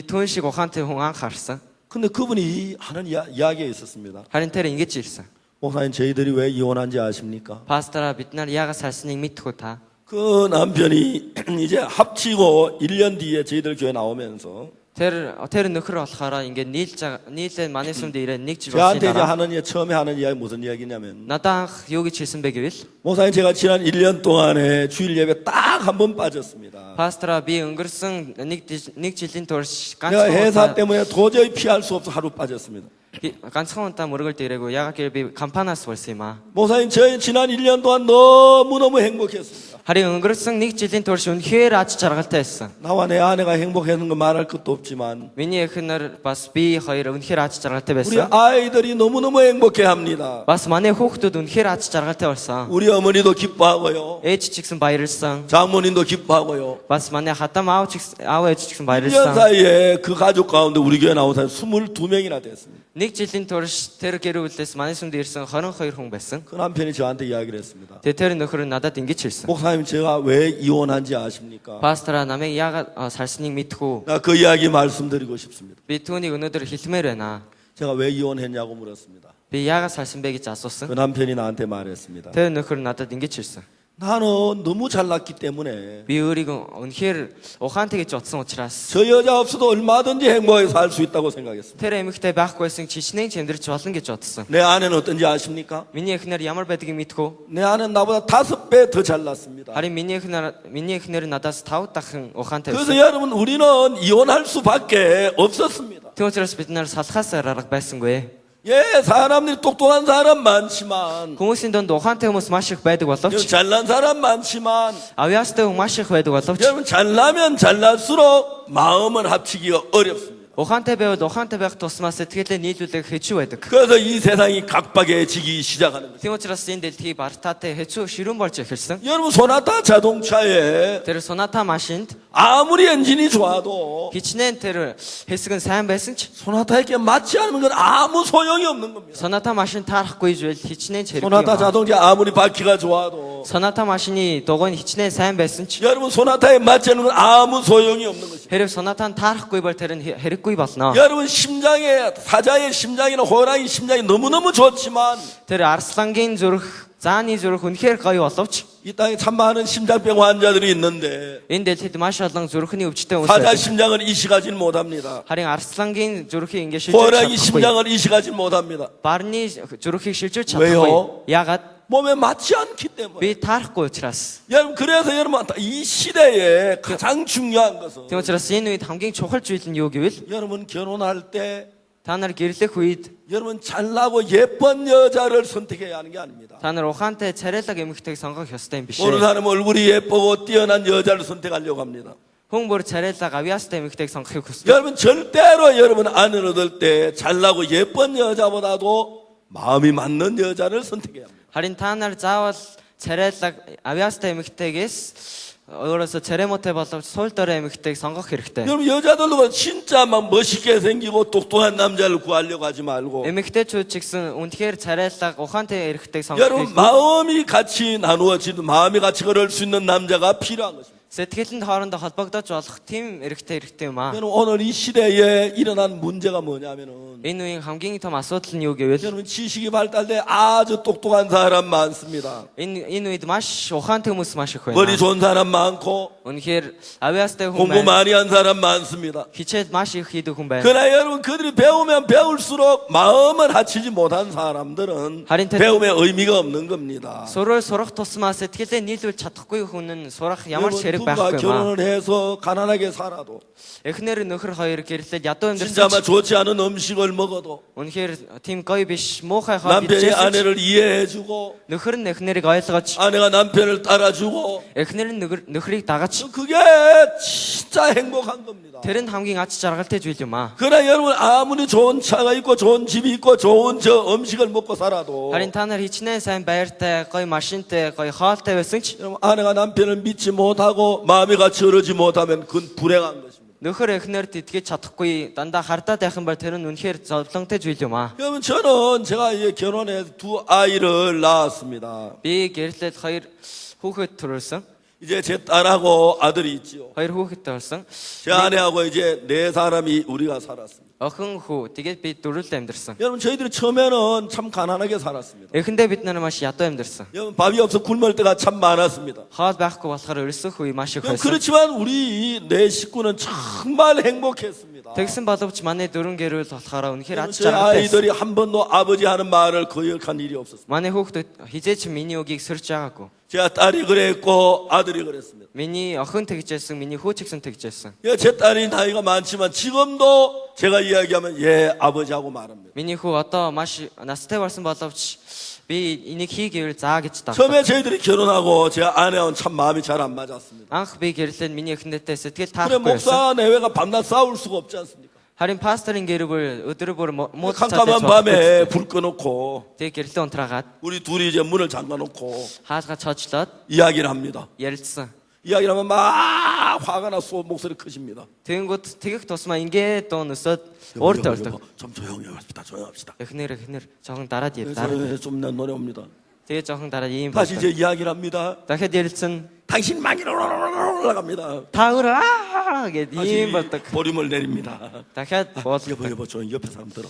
Speaker 2: түүн шиг ухаантай хүн анх харсан.
Speaker 1: 근데 그분이 하는 이야기가 있었습니다.
Speaker 2: Харин тэр ингэж ирсэн.
Speaker 1: 목사님 저희들이 왜 이혼한지 아십니까?
Speaker 2: Пастора бид нар яагаад салсныг мэдхгүй та.
Speaker 1: 그 남편이 이제 합치고 1년 뒤에 저희들 교회 나오면서
Speaker 2: Тэр нөхөр болохоор ингээд нийлээд манай сүмд ирээд нэг жил
Speaker 1: 저한테 이제
Speaker 2: болсон.
Speaker 1: 하는 처음에 하는 이야기 무슨 이야기냐면
Speaker 2: надад анх юу гэж хэлсэн бэ гэвэл
Speaker 1: 목사님 제가 지난 1년 동안에 주일 예배 딱 한 번 빠졌습니다.
Speaker 2: пастора би өнгөрсөн нэг жилийн турш
Speaker 1: 내가 회사
Speaker 2: ганцхан
Speaker 1: 때문에 도저히 피할 수 없어 하루 빠졌습니다.
Speaker 2: удаа мөргөлд ирээгүй. яагаад гэвэл би компаниас болсон юм аа.
Speaker 1: 목사님 저희 지난 1년 동안 너무너무 행복했습니다.
Speaker 2: Харин өнгөрсөн нэг жилийн турш үнэхээр аз жаргалтай байсан.
Speaker 1: 나와 내 아내가 행복했는 거 말할 것도 없지만
Speaker 2: миний эхнэр бас би хоёр үнэхээр аз жаргалтай
Speaker 1: 우리
Speaker 2: байсан.
Speaker 1: 아이들이 너무너무 행복해합니다.
Speaker 2: бас манай хүүхдүүд үнэхээр аз жаргалтай болсон.
Speaker 1: 우리 어머니도 기뻐하고요.
Speaker 2: ээж ч гэсэн баярлсан.
Speaker 1: 장모님도 기뻐하고요.
Speaker 2: бас манай хатам аав ээж ч
Speaker 1: 1년
Speaker 2: гэсэн баярлсан.
Speaker 1: 사이에 그 가족 가운데 우리 교회 나온 사람이 22명이나 됐습니다.
Speaker 2: нэг жилийн турш тэр гэр бүлээс манай сүмд ирсэн 22 хүн байсан.
Speaker 1: 그 남편이 저한테 이야기를 했습니다.
Speaker 2: Тэгээ тэр нөхөр нь надад ингэж хэлсэн.
Speaker 1: 목사님 제가 왜 이혼한지 아십니까?
Speaker 2: пастора намайг яагаад 살сныг мэдгүй.
Speaker 1: 나 그 이야기 말씀드리고 싶습니다.
Speaker 2: би түүнийг өнөөдөр хэлмээр байна.
Speaker 1: 제가 왜 이혼했냐고 물었습니다.
Speaker 2: би яагаад 살сан бэ гэж
Speaker 1: 그
Speaker 2: асуусан.
Speaker 1: 남편이 나한테 말했습니다.
Speaker 2: тэр нөхөр нь надад ингэж хэлсэн.
Speaker 1: 나는 너무 잘났기 때문에
Speaker 2: би өөрийгөө үнэхээр ухаантай гэж утсан учраас
Speaker 1: 저 여자 없어도 얼마든지 행복하게 살 수 있다고 생각했습니다.
Speaker 2: тэр эмэгтэй байхгүйсэн чичнээн чимдэрч болно гэж бодсон.
Speaker 1: 내 아내는 어떤지 아십니까?
Speaker 2: миний эхнэр ямар байдгийг мэдгүй.
Speaker 1: 내 아내는 나보다 5배 더 잘났습니다.
Speaker 2: харин миний эхнэр надаас 5 дахин ухаантай
Speaker 1: 그래서
Speaker 2: байсан.
Speaker 1: 여러분 우리는 이혼할 수밖에 없었습니다.
Speaker 2: тийм учраас бид нар салхаас арга байсангүй.
Speaker 1: 예, 사람들이 똑똑한 사람 많지만
Speaker 2: хүмүүсийн донд ухаантай хүмүүс маш их байдаг боловч
Speaker 1: 잘난 사람 많지만
Speaker 2: авьяастай хүн маш их байдаг боловч
Speaker 1: 여러분 잘나면 잘날수록 마음을 합치기가 어렵습니다.
Speaker 2: ухаантай байвал ухаантай байх тусмаа сэтгэлээ нийлүүлэх хэцүү байдаг.
Speaker 1: 그래서 이 세상이 각박해지기 시작하는 거죠.
Speaker 2: тийм учраас энэ дэлхий бартаатай хэцүү ширүүн болж эхэлсэн.
Speaker 1: 여러분 소나타 자동차에
Speaker 2: тэр соната машинд
Speaker 1: 아무리 엔진이 좋아도
Speaker 2: хичнээн тэр хэсэг нь сайн байсан ч
Speaker 1: 소나타에게 맞지 않으면 건 아무 소용이 없는 겁니다.
Speaker 2: соната машин таарахгүй жвэл хичнээн ч хэрэггүй.
Speaker 1: 소나타 자동차 아무리 바퀴가 좋아도
Speaker 2: соната машины дугуйн хичнээн сайн байсан ч
Speaker 1: 여러분 소나타에 맞지 않으면 건 아무 소용이 없는 것입니다.
Speaker 2: хэрэг сонатаанд таарахгүй бол тэр нь хэрэггүй болно.
Speaker 1: 여러분 심장에 사자의 심장이나 호랑이 심장이 너무너무 좋지만
Speaker 2: тэр арслангийн зүрх, зааны зүрх үнэхээр гоё боловч
Speaker 1: 이 땅에 참 많은 심장병 환자들이 있는데
Speaker 2: Энэ дэлхийд маш олон зүрхний өвчтөй хүмүүс
Speaker 1: 사자
Speaker 2: байдаг.
Speaker 1: 심장을 이식하지는 못합니다.
Speaker 2: Харин арслангийн зүрхийг ингэ шилжүүлж
Speaker 1: 호랑이
Speaker 2: чадахгүй.
Speaker 1: 심장을 이식하지는 못합니다.
Speaker 2: Барны зүрхийг шилжүүлж
Speaker 1: 왜요?
Speaker 2: чадахгүй. Ягаад?
Speaker 1: 몸에 맞지 않기 때문에.
Speaker 2: Би таарахгүй учраас.
Speaker 1: 여러분 그래서 여러분 이 시대에 가장 중요한 것은
Speaker 2: Тийм учраас энэ үед хамгийн чухал зүйл нь юу гэвэл
Speaker 1: 여러분 결혼할 때
Speaker 2: та нар гэрлэх үед
Speaker 1: 여러분 잘나고 예쁜 여자를 선택해야 하는 게 아닙니다.
Speaker 2: та нар ухаантай царайлаг эмэгтэйг сонгох ёстой юм биш
Speaker 1: 어느
Speaker 2: ээ.
Speaker 1: 사람은 얼굴이 예쁘고 뛰어난 여자를 선택하려고 합니다.
Speaker 2: Хүн бүр царайлаг авьяастай эмэгтэйг сонгохыг хүсдэг.
Speaker 1: 여러분 절대로 여러분 아내를 얻을 때 잘나고 예쁜 여자보다도 마음이 맞는 여자를 선택해야 합니다.
Speaker 2: Харин та нар заавал царайлаг авьяастай эмэгтэйгээс өөрөөсөө цараймотой боловч суул дорой эмэгтэйг сонгох хэрэгтэй.
Speaker 1: 여러분 여자들도 진짜 막 멋있게 생기고 똑똑한 남자를 구하려고 하지 말고
Speaker 2: Эмэгтэйчүүд ч гэсэн үнэхээр царайлаг ухаантай эрэгтэйг
Speaker 1: 여러분
Speaker 2: сонгохыг
Speaker 1: 마음이 같이 나누어지는 마음이 같이 걸을 수 있는 남자가 필요한 것입니다.
Speaker 2: сэтгэлд хоорондоо холбогдож болох тийм эрэгтэй юм аа.
Speaker 1: 여러분 오늘 이 시대에 일어난 문제가 뭐냐면은
Speaker 2: Энэ үеийн хамгийн том асуудал нь юу гэвэл
Speaker 1: 여러분 지식이 발달돼 아주 똑똑한 사람 많습니다.
Speaker 2: энэ үед маш ухаантай хүмүүс маш их
Speaker 1: 머리
Speaker 2: байна.
Speaker 1: 좋은 사람 많고
Speaker 2: Үнэхээр авьяастай хүн
Speaker 1: 공부
Speaker 2: байна.
Speaker 1: 많이 한 사람 많습니다.
Speaker 2: Хичээл маш их хийдэг хүн байна.
Speaker 1: 그러나 여러분 그들이 배우면 배울수록 마음을 갖추지 못한 사람들은
Speaker 2: 할인 테-
Speaker 1: 배움에 의미가 없는 겁니다.
Speaker 2: Сурал сурах тусмаа сэтгэлээ нийлүүлж чадахгүй хүн нь сурах ямар ч
Speaker 1: 여러분
Speaker 2: хэрэг
Speaker 1: 누가
Speaker 2: байхгүй юм аа.
Speaker 1: 결혼을 해서 가난하게 살아도
Speaker 2: Эхнэр нөхөр хоёр гэрлээд ядуу
Speaker 1: 진짜 막
Speaker 2: амьдсан.
Speaker 1: 좋지 않은 음식을 먹어도
Speaker 2: Үнэхээр тийм гоё биш муухай хаа
Speaker 1: 남편이
Speaker 2: бичээс
Speaker 1: 아내를 이해해주고
Speaker 2: нөхөр нь эхнэрийг ойлгож
Speaker 1: 아내가 남편을 따라주고
Speaker 2: эхнэр нь нөхрийг дагаж
Speaker 1: 그게 진짜 행복한 겁니다.
Speaker 2: тэр нь хамгийн ач жаргалтай зүйл юм аа.
Speaker 1: 그러나 여러분 아무리 좋은 차가 있고 좋은 집이 있고 좋은 저 음식을 먹고 살아도
Speaker 2: Харин та нар хичнээн сайн байртай, гоё машинтай, гоё хоолтой байсан ч
Speaker 1: 여러분 아내가 남편을 믿지 못하고 마음이 같이 흐르지 못하면 그건 불행한 것입니다.
Speaker 2: нөхөр эхнэрт итгэж чадахгүй дандаа хардаад байх юм бол тэр нь үнэхээр зовлонтой зүйл юм аа.
Speaker 1: 여러분 저는 제가 이제 결혼해 두 아이를 낳았습니다.
Speaker 2: Би гэрлээд хоёр хүүхэд төрүүлсэн.
Speaker 1: 이제 제 딸하고 아들이 있지요.
Speaker 2: Хоёр хүүхэдтэй болсон.
Speaker 1: 제 아내하고 이제 네 사람이 우리가 살았습니다.
Speaker 2: Охин хүү. Тэгээд би дөрвөлд амьдэрсэн.
Speaker 1: 여러분 저희들이 처음에는 참 가난하게 살았습니다.
Speaker 2: Эхэндээ бид нар маш ядуу амьдэрсэн.
Speaker 1: 여러분 밥이 없어 굶을 때가 참 많았습니다.
Speaker 2: Хоол байхгүй болохоор өрсөх үе маш их
Speaker 1: 여러분,
Speaker 2: байсан.
Speaker 1: 그렇지만 우리 네 식구는 정말 행복했습니다.
Speaker 2: Тэгсэн боловч манай дөрвөн гэрүүл болохоор үнэхээр
Speaker 1: 여러분,
Speaker 2: ач
Speaker 1: 저희
Speaker 2: жаргалтай.
Speaker 1: 아이들이 한 번도 아버지 하는 말을 거역한 일이 없었습니다.
Speaker 2: Манай хүүхдүүд хизээч миний үгийг сөрж байгаагүй.
Speaker 1: 제가 딸이 그랬고 아들이 그랬습니다.
Speaker 2: Миний охин тэгжсэн, миний хүү ч гэсэн тэгжсэн.
Speaker 1: 예, 제 딸이 나이가 많지만 지금도 제가 이야기하면 예 아버지하고 말합니다.
Speaker 2: Миний хүү одоо маш настай болсон боловч би энийг хий гэвэл заа гэж дагдаг.
Speaker 1: 처음에 저희들이 결혼하고 제 아내와는 참 마음이 잘 안 맞았습니다.
Speaker 2: Анх би гэрлээд миний эхнэртэй сэтгэл
Speaker 1: 그래
Speaker 2: таахгүй байсан.
Speaker 1: 목사 내외가 밤낮 싸울 수가 없지 않습니까?
Speaker 2: Харин пасторын гэр бүл өдөр бүр муу
Speaker 1: 깜깜한 밤에 불 꺼놓고
Speaker 2: тэг гэрлээ унтраагаад
Speaker 1: 우리 둘이 이제 문을 잠가놓고
Speaker 2: хаалгаа чоожлоод
Speaker 1: 이야기를 합니다.
Speaker 2: ярилцсан.
Speaker 1: 이야기를 하면 막 화가 나서 목소리 크십니다.
Speaker 2: Тэнгүүд тэгэх тусмаа ингээд дуун өсөд өөртөө болдог.
Speaker 1: 좀 조용히 합시다. 조용합시다.
Speaker 2: Эхнэр жоохон дараад
Speaker 1: 그래서
Speaker 2: ярьлаа.
Speaker 1: 좀 노래 옵니다.
Speaker 2: Тэгээ жоохон дараад ийм
Speaker 1: 다시
Speaker 2: болдог.
Speaker 1: 이제 이야기를 합니다.
Speaker 2: Дахиад ярилцсан.
Speaker 1: 당신 망이로 올라갑니다.
Speaker 2: Тааграа гэд ийм
Speaker 1: 다시
Speaker 2: болдог.
Speaker 1: 보림을 내립니다.
Speaker 2: Дахиад
Speaker 1: 여보 여보 저 옆에 사람 들어.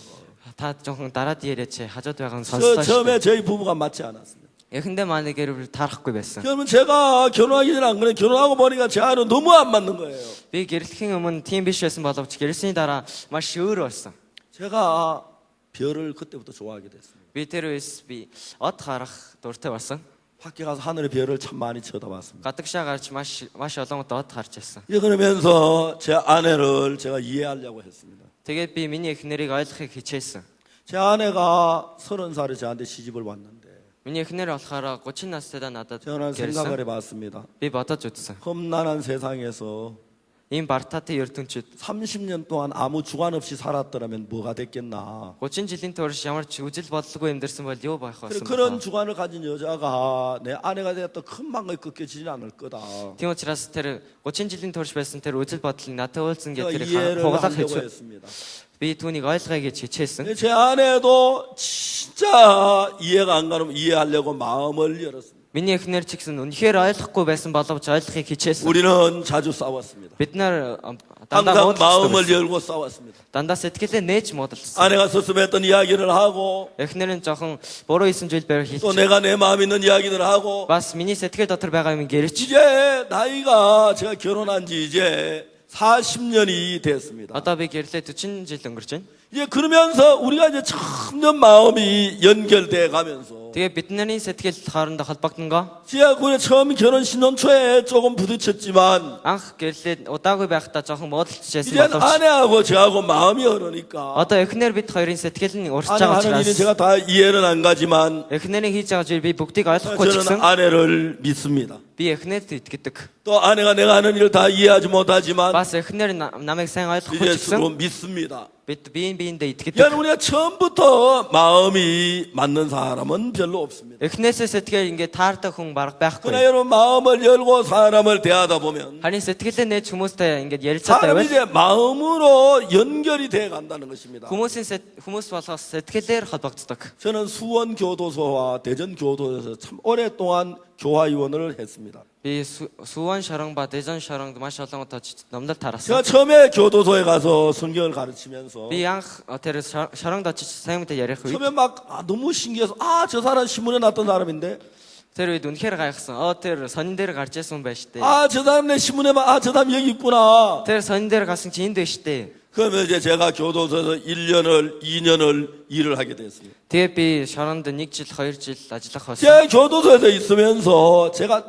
Speaker 2: та жоохон дараад яриач хажууд байгаа нь
Speaker 1: 저
Speaker 2: сонслоо.
Speaker 1: 처음에 저희 부부가 맞지 않았습니다.
Speaker 2: Эхэндээ манай гэр бүл таарахгүй байсан.
Speaker 1: 여러분 제가 결혼하기 전에 안 그래 결혼하고 보니까 제 아내는 너무 안 맞는 거예요.
Speaker 2: Би гэрлэхийн өмнө тийм биш байсан боловч гэрлсний дараа маш өөр болсон.
Speaker 1: 제가 별을 그때부터 좋아하게 됐습니다.
Speaker 2: Би тэр үес би од харах дуртай болсон.
Speaker 1: 밖에 가서 하늘의 별을 참 많이 쳐다봤습니다.
Speaker 2: Гадагшаа гарч маш олон удаа од харж байсан.
Speaker 1: 예, 그러면서 제 아내를 제가 이해하려고 했습니다.
Speaker 2: Тэгээд би миний эхнэрийг ойлгохыг хичээсэн.
Speaker 1: 제 아내가 30살에 저한테 시집을 왔는데
Speaker 2: Миний эхнэр болохоор 30 настайдаа надад
Speaker 1: 저는 생각을
Speaker 2: гэрсэн.
Speaker 1: 해봤습니다.
Speaker 2: Би бодож үзсэн.
Speaker 1: 험난한 세상에서
Speaker 2: Ийм бартаатай ертөнцид
Speaker 1: 30년 동안 아무 주관 없이 살았더라면 뭐가 됐겠나.
Speaker 2: 30 жилийн турш ямар ч үжил бодлого амьдэрсэн бол юу байх
Speaker 1: 그래,
Speaker 2: байсан
Speaker 1: 그런
Speaker 2: бэ?
Speaker 1: 주관을 가진 여자가 내 아내가 되었다 큰 망을 꺾여지지 않을 거다.
Speaker 2: Тийм учраас тэр 30 жилийн турш байсан тэр үжил бодлыг надад уулзсан
Speaker 1: 제가
Speaker 2: гэдэг
Speaker 1: 이해를
Speaker 2: тэрийг хугалах
Speaker 1: 하려고
Speaker 2: гэж
Speaker 1: 했습니다.
Speaker 2: би түүнийг ойлгоё гэж хичээсэн.
Speaker 1: 제 아내도 진짜 이해가 안 가면 이해하려고 마음을 열었습니다.
Speaker 2: Миний эхнэр ч гэсэн үнэхээр ойлгохгүй байсан боловч ойлгохыг хичээсэн.
Speaker 1: 우리는 자주 싸웠습니다.
Speaker 2: Бид нар
Speaker 1: 항상 마음을 열고 싸웠습니다.
Speaker 2: Дандаа сэтгэлээ нээж муудалцсан.
Speaker 1: 아내가 섭섭했던 이야기를 하고
Speaker 2: Эхнэр нь жоохон буруу хийсэн зүйл байвал
Speaker 1: 또
Speaker 2: хэлчих.
Speaker 1: 내가 내 마음에 있는 이야기를 하고
Speaker 2: Бас миний сэтгэл дотор байгаа юм гэрч.
Speaker 1: 이제 나이가 제가 결혼한 지 이제 40년이 됐습니다.
Speaker 2: Одоо би гэрлээ 40 жил өнгөрч байна.
Speaker 1: 이제 그러면서 우리가 이제 점점 마음이 연결돼 가면서
Speaker 2: Тэгээ бидний сэтгэл хоорондоо холбогдно гоо.
Speaker 1: 제가 그 처음 결혼 신혼 초에 조금 부딪혔지만
Speaker 2: Анх гэрлээ удаагүй байхдаа жоохон муудалцчихсэн
Speaker 1: 이제
Speaker 2: боловч
Speaker 1: 아내하고 저하고 마음이 흐르니까
Speaker 2: одоо эхнэр бид хоёрын сэтгэл нь урсж
Speaker 1: 아내가
Speaker 2: байгаа
Speaker 1: 하는 일은
Speaker 2: учраас
Speaker 1: 제가 다 이해는 안 가지만
Speaker 2: эхнэрийн хийж байгаа зүйл би бүгдийг ойлгохгүй ч
Speaker 1: 저는
Speaker 2: гэсэн
Speaker 1: 아내를 믿습니다.
Speaker 2: би эхнэрт итгэдэг.
Speaker 1: 또 아내가 내가 하는 일을 다 이해하지 못하지만
Speaker 2: Бас эхнэр намайг сайн ойлгохгүй
Speaker 1: 이제
Speaker 2: ч
Speaker 1: 서로
Speaker 2: гэсэн
Speaker 1: 믿습니다.
Speaker 2: бид биендээ итгэдэг.
Speaker 1: 여러분 우리가 처음부터 마음이 맞는 사람은 별로 없습니다.
Speaker 2: Эхнээсээ сэтгэл ингээ таардаг хүн бараг байхгүй.
Speaker 1: 그러나 여러분 마음을 열고 사람을 대하다 보면
Speaker 2: Харин сэтгэлээ нээж хүмүүстэй ингээ ярилцаад
Speaker 1: 사람이
Speaker 2: байвал
Speaker 1: 이제 마음으로 연결이 돼 간다는 것입니다.
Speaker 2: хүмүүс болгоос сэтгэлээр холбогддог.
Speaker 1: 저는 수원 교도소와 대전 교도소에서 참 오랫동안 교화위원을 했습니다.
Speaker 2: Би Суван шаранба Дэжан шарангд маш олон удаа номдол тарасан.
Speaker 1: 제가 처음에 교도소에 가서 성경을 가르치면서
Speaker 2: Би анх тэр шарангд очиж сайн мэдээ ярих үед
Speaker 1: 처음에 막 너무 신기해서 저 사람 신문에 났던 사람인데
Speaker 2: тэр үед үнэхээр гайхсан. Тэр сонин дээр гарч ирсэн хүн байж тээ.
Speaker 1: 저 사람 내 신문에 저 사람 여기 있구나.
Speaker 2: Тэр сонин дээр гарсан чи энд байж тээ.
Speaker 1: 그러면 이제 제가 교도소에서 1년을 2년을 일을 하게 됐습니다.
Speaker 2: Тэгээ би шаранд 1 жил 2 жил ажиллах болсон.
Speaker 1: 제가 교도소에서 있으면서 제가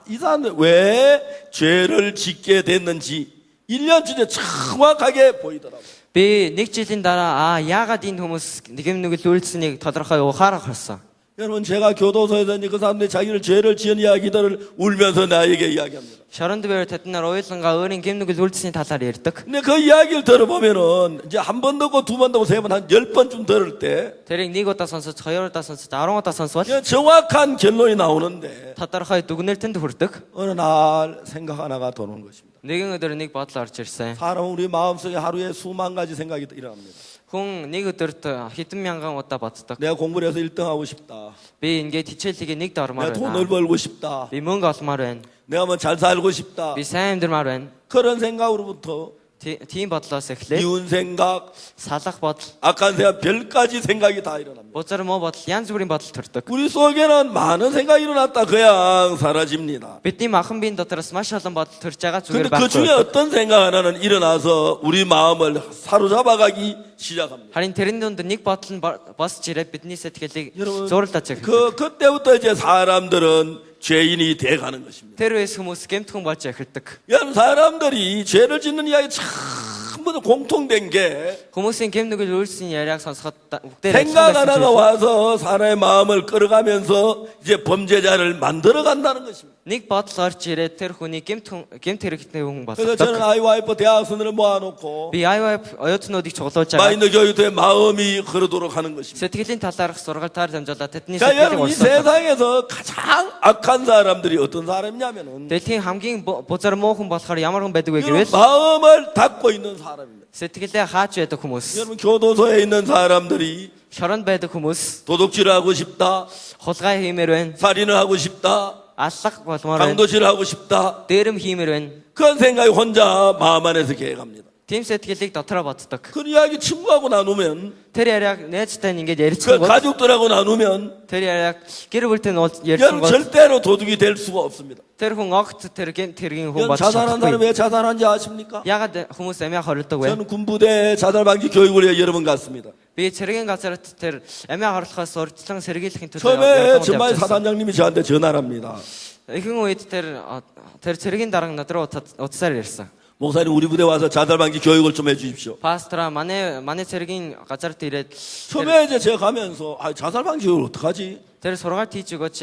Speaker 1: 이 사람은 왜 죄를 짓게 됐는지 1년 전에 정확하게 보이더라고요.
Speaker 2: Би 1 жилийн дараа яагаад энэ хүмүүс нэг л үйлдэлсэнийг тодорхой ухаарах болсон.
Speaker 1: 여러분 제가 교도소에서 그 사람들이 자기를 죄를 지은 이야기들을 울면서 나에게 이야기합니다.
Speaker 2: Шоронд бээр тэд нар уйлангаа өөрийн гимнүгэл үйлдэлсний талаар ярьдаг.
Speaker 1: 근데 그 이야기를 들어보면은 이제 한 번 듣고 두 번 듣고 세 번 한 10번쯤 들을 때
Speaker 2: Тэрийг 1 удаа сонсож, 2 удаа сонсож, 10 удаа сонсвол
Speaker 1: 정확한 결론이 나오는데
Speaker 2: тодорхой дүгнэлтэнд хүрдэг.
Speaker 1: 어느 날 생각 하나가 도는 것입니다.
Speaker 2: Нэгэн өдөр нэг бодол орж ирсэн.
Speaker 1: 사람은 우리 마음속에 하루에 수만 가지 생각이 일어납니다.
Speaker 2: Хүн нэг өдөрт хэдэн мянган удаа боддог.
Speaker 1: 내가 공부를 해서 1등 하고 싶다.
Speaker 2: Би ингээд хичээллигээ нэг
Speaker 1: 내가
Speaker 2: дормоор
Speaker 1: 돈을
Speaker 2: байна.
Speaker 1: 벌고 싶다.
Speaker 2: Би мөнгө олмоор байна.
Speaker 1: 내가 뭐 잘 살고 싶다.
Speaker 2: Би сайн амьдрмаар байна.
Speaker 1: 그런 생각으로부터
Speaker 2: Тийм бодлоос эхлээд
Speaker 1: 미운 생각,
Speaker 2: салах бодол,
Speaker 1: 악한 생각, 별가지 생각이 다 일어납니다.
Speaker 2: бузар муу бодол, янз бүрийн бодол төрдөг.
Speaker 1: 우리 속에는 많은 생각이 일어났다 그냥 사라집니다.
Speaker 2: Бидний махан биеийн дотроос маш олон бодол төрж байгаа
Speaker 1: 근데
Speaker 2: зүгээр
Speaker 1: 그 중에
Speaker 2: байхгүй.
Speaker 1: 어떤 생각 하나는 일어나서 우리 마음을 사로잡아가기 시작합니다.
Speaker 2: Харин тэрний дунд нэг бодол нь босч ирээд бидний сэтгэлийг
Speaker 1: 여러분,
Speaker 2: зуурлаж эхэлдэг.
Speaker 1: 그때부터 이제 사람들은 죄인이 돼가는 것입니다.
Speaker 2: Тэр үеэс хүмүүс гэмтхэн болж эхэлдэг.
Speaker 1: 여러분 사람들이 죄를 짓는 이야기 전부 다 공통된 게
Speaker 2: Хүмүүсийн гэмнүгэл үйлсийн яриаг сонсоход бүгдээ
Speaker 1: 생각 하나가 와서 사람의 마음을 끌어가면서 이제 범죄자를 만들어 간다는 것입니다.
Speaker 2: нэг бодол орж ирээд тэр хүний гэмт хэрэгтний хүн
Speaker 1: 그래서 저는
Speaker 2: болгодог.
Speaker 1: 아이와이프 대학생들을 모아놓고
Speaker 2: Би IWF оюутнуудыг цуглуулж байгаа.
Speaker 1: 마인드 교육도의 마음이 흐르도록 하는 것입니다.
Speaker 2: Сэтгэлийн талаарх сургалтаар дамжуулаад тэдний
Speaker 1: 자,
Speaker 2: сэтгэлийг
Speaker 1: 여러분 이
Speaker 2: урсгалдаг.
Speaker 1: 세상에서 가장 악한 사람들이 어떤 사람이냐면은
Speaker 2: Дэлхийн хамгийн бузар муу хүн болохоор ямар хүн байдаг вэ
Speaker 1: 여러분
Speaker 2: гэвэл
Speaker 1: 마음을 닫고 있는 사람입니다.
Speaker 2: сэтгэлээ хааж байдаг хүмүүс.
Speaker 1: 여러분 교도소에 있는 사람들이
Speaker 2: Шоронд байдаг хүмүүс,
Speaker 1: 도둑질을 하고 싶다,
Speaker 2: хулгай хиймээр байна,
Speaker 1: 살인을 하고 싶다,
Speaker 2: аллах болмоор байна,
Speaker 1: 강도질을 하고 싶다.
Speaker 2: дээрэм хиймээр байна.
Speaker 1: 그런 생각이 혼자 마음 안에서 계획합니다.
Speaker 2: Тийм сэтгэлийг дотроо боддог.
Speaker 1: 그 이야기 친구하고 나누면,
Speaker 2: Тэр яриаг найзтай ингээд
Speaker 1: 그
Speaker 2: ярилцсан бол
Speaker 1: 가족들하고 나누면
Speaker 2: тэр яриаг гэр бүлтэй нь ярьсан
Speaker 1: 여러분
Speaker 2: бол
Speaker 1: 절대로 도둑이 될 수가 없습니다.
Speaker 2: тэр хүн огт тэргийн хүн
Speaker 1: 여러분
Speaker 2: болж
Speaker 1: 자살한 사람이
Speaker 2: чадахгүй.
Speaker 1: 왜 자살하는지 아십니까?
Speaker 2: Ягаад хүмүүс амиа хорлдог вэ?
Speaker 1: 저는 군부대 자살 방지 교육을 여러 번 갔습니다.
Speaker 2: Би цэргийн газарт тэр амиа хорлохоос урьдчилан сэргийлэхийн төлөө
Speaker 1: 처음에
Speaker 2: явсан
Speaker 1: 전마의
Speaker 2: удаа.
Speaker 1: 사단장님이 저한테 전화를 합니다.
Speaker 2: Ихэнх үед тэр цэргийн дарга над руу утсаар ирсэн.
Speaker 1: 목사님 우리 부대 와서 자살 방지 교육을 좀 해주십시오.
Speaker 2: Пастора манай цэргийн газарт ирээд
Speaker 1: 처음에 이제 제가 가면서 자살 방지 교육을 어떡하지?
Speaker 2: тэр сургаалт хийж өгөөч.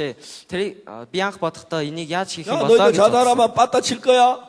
Speaker 2: Тэр би анх бодохдоо энийг яаж хийх
Speaker 1: 야,
Speaker 2: юм
Speaker 1: 너
Speaker 2: болоо
Speaker 1: 이거
Speaker 2: гэж.
Speaker 1: 자살하면 빠따 칠 거야?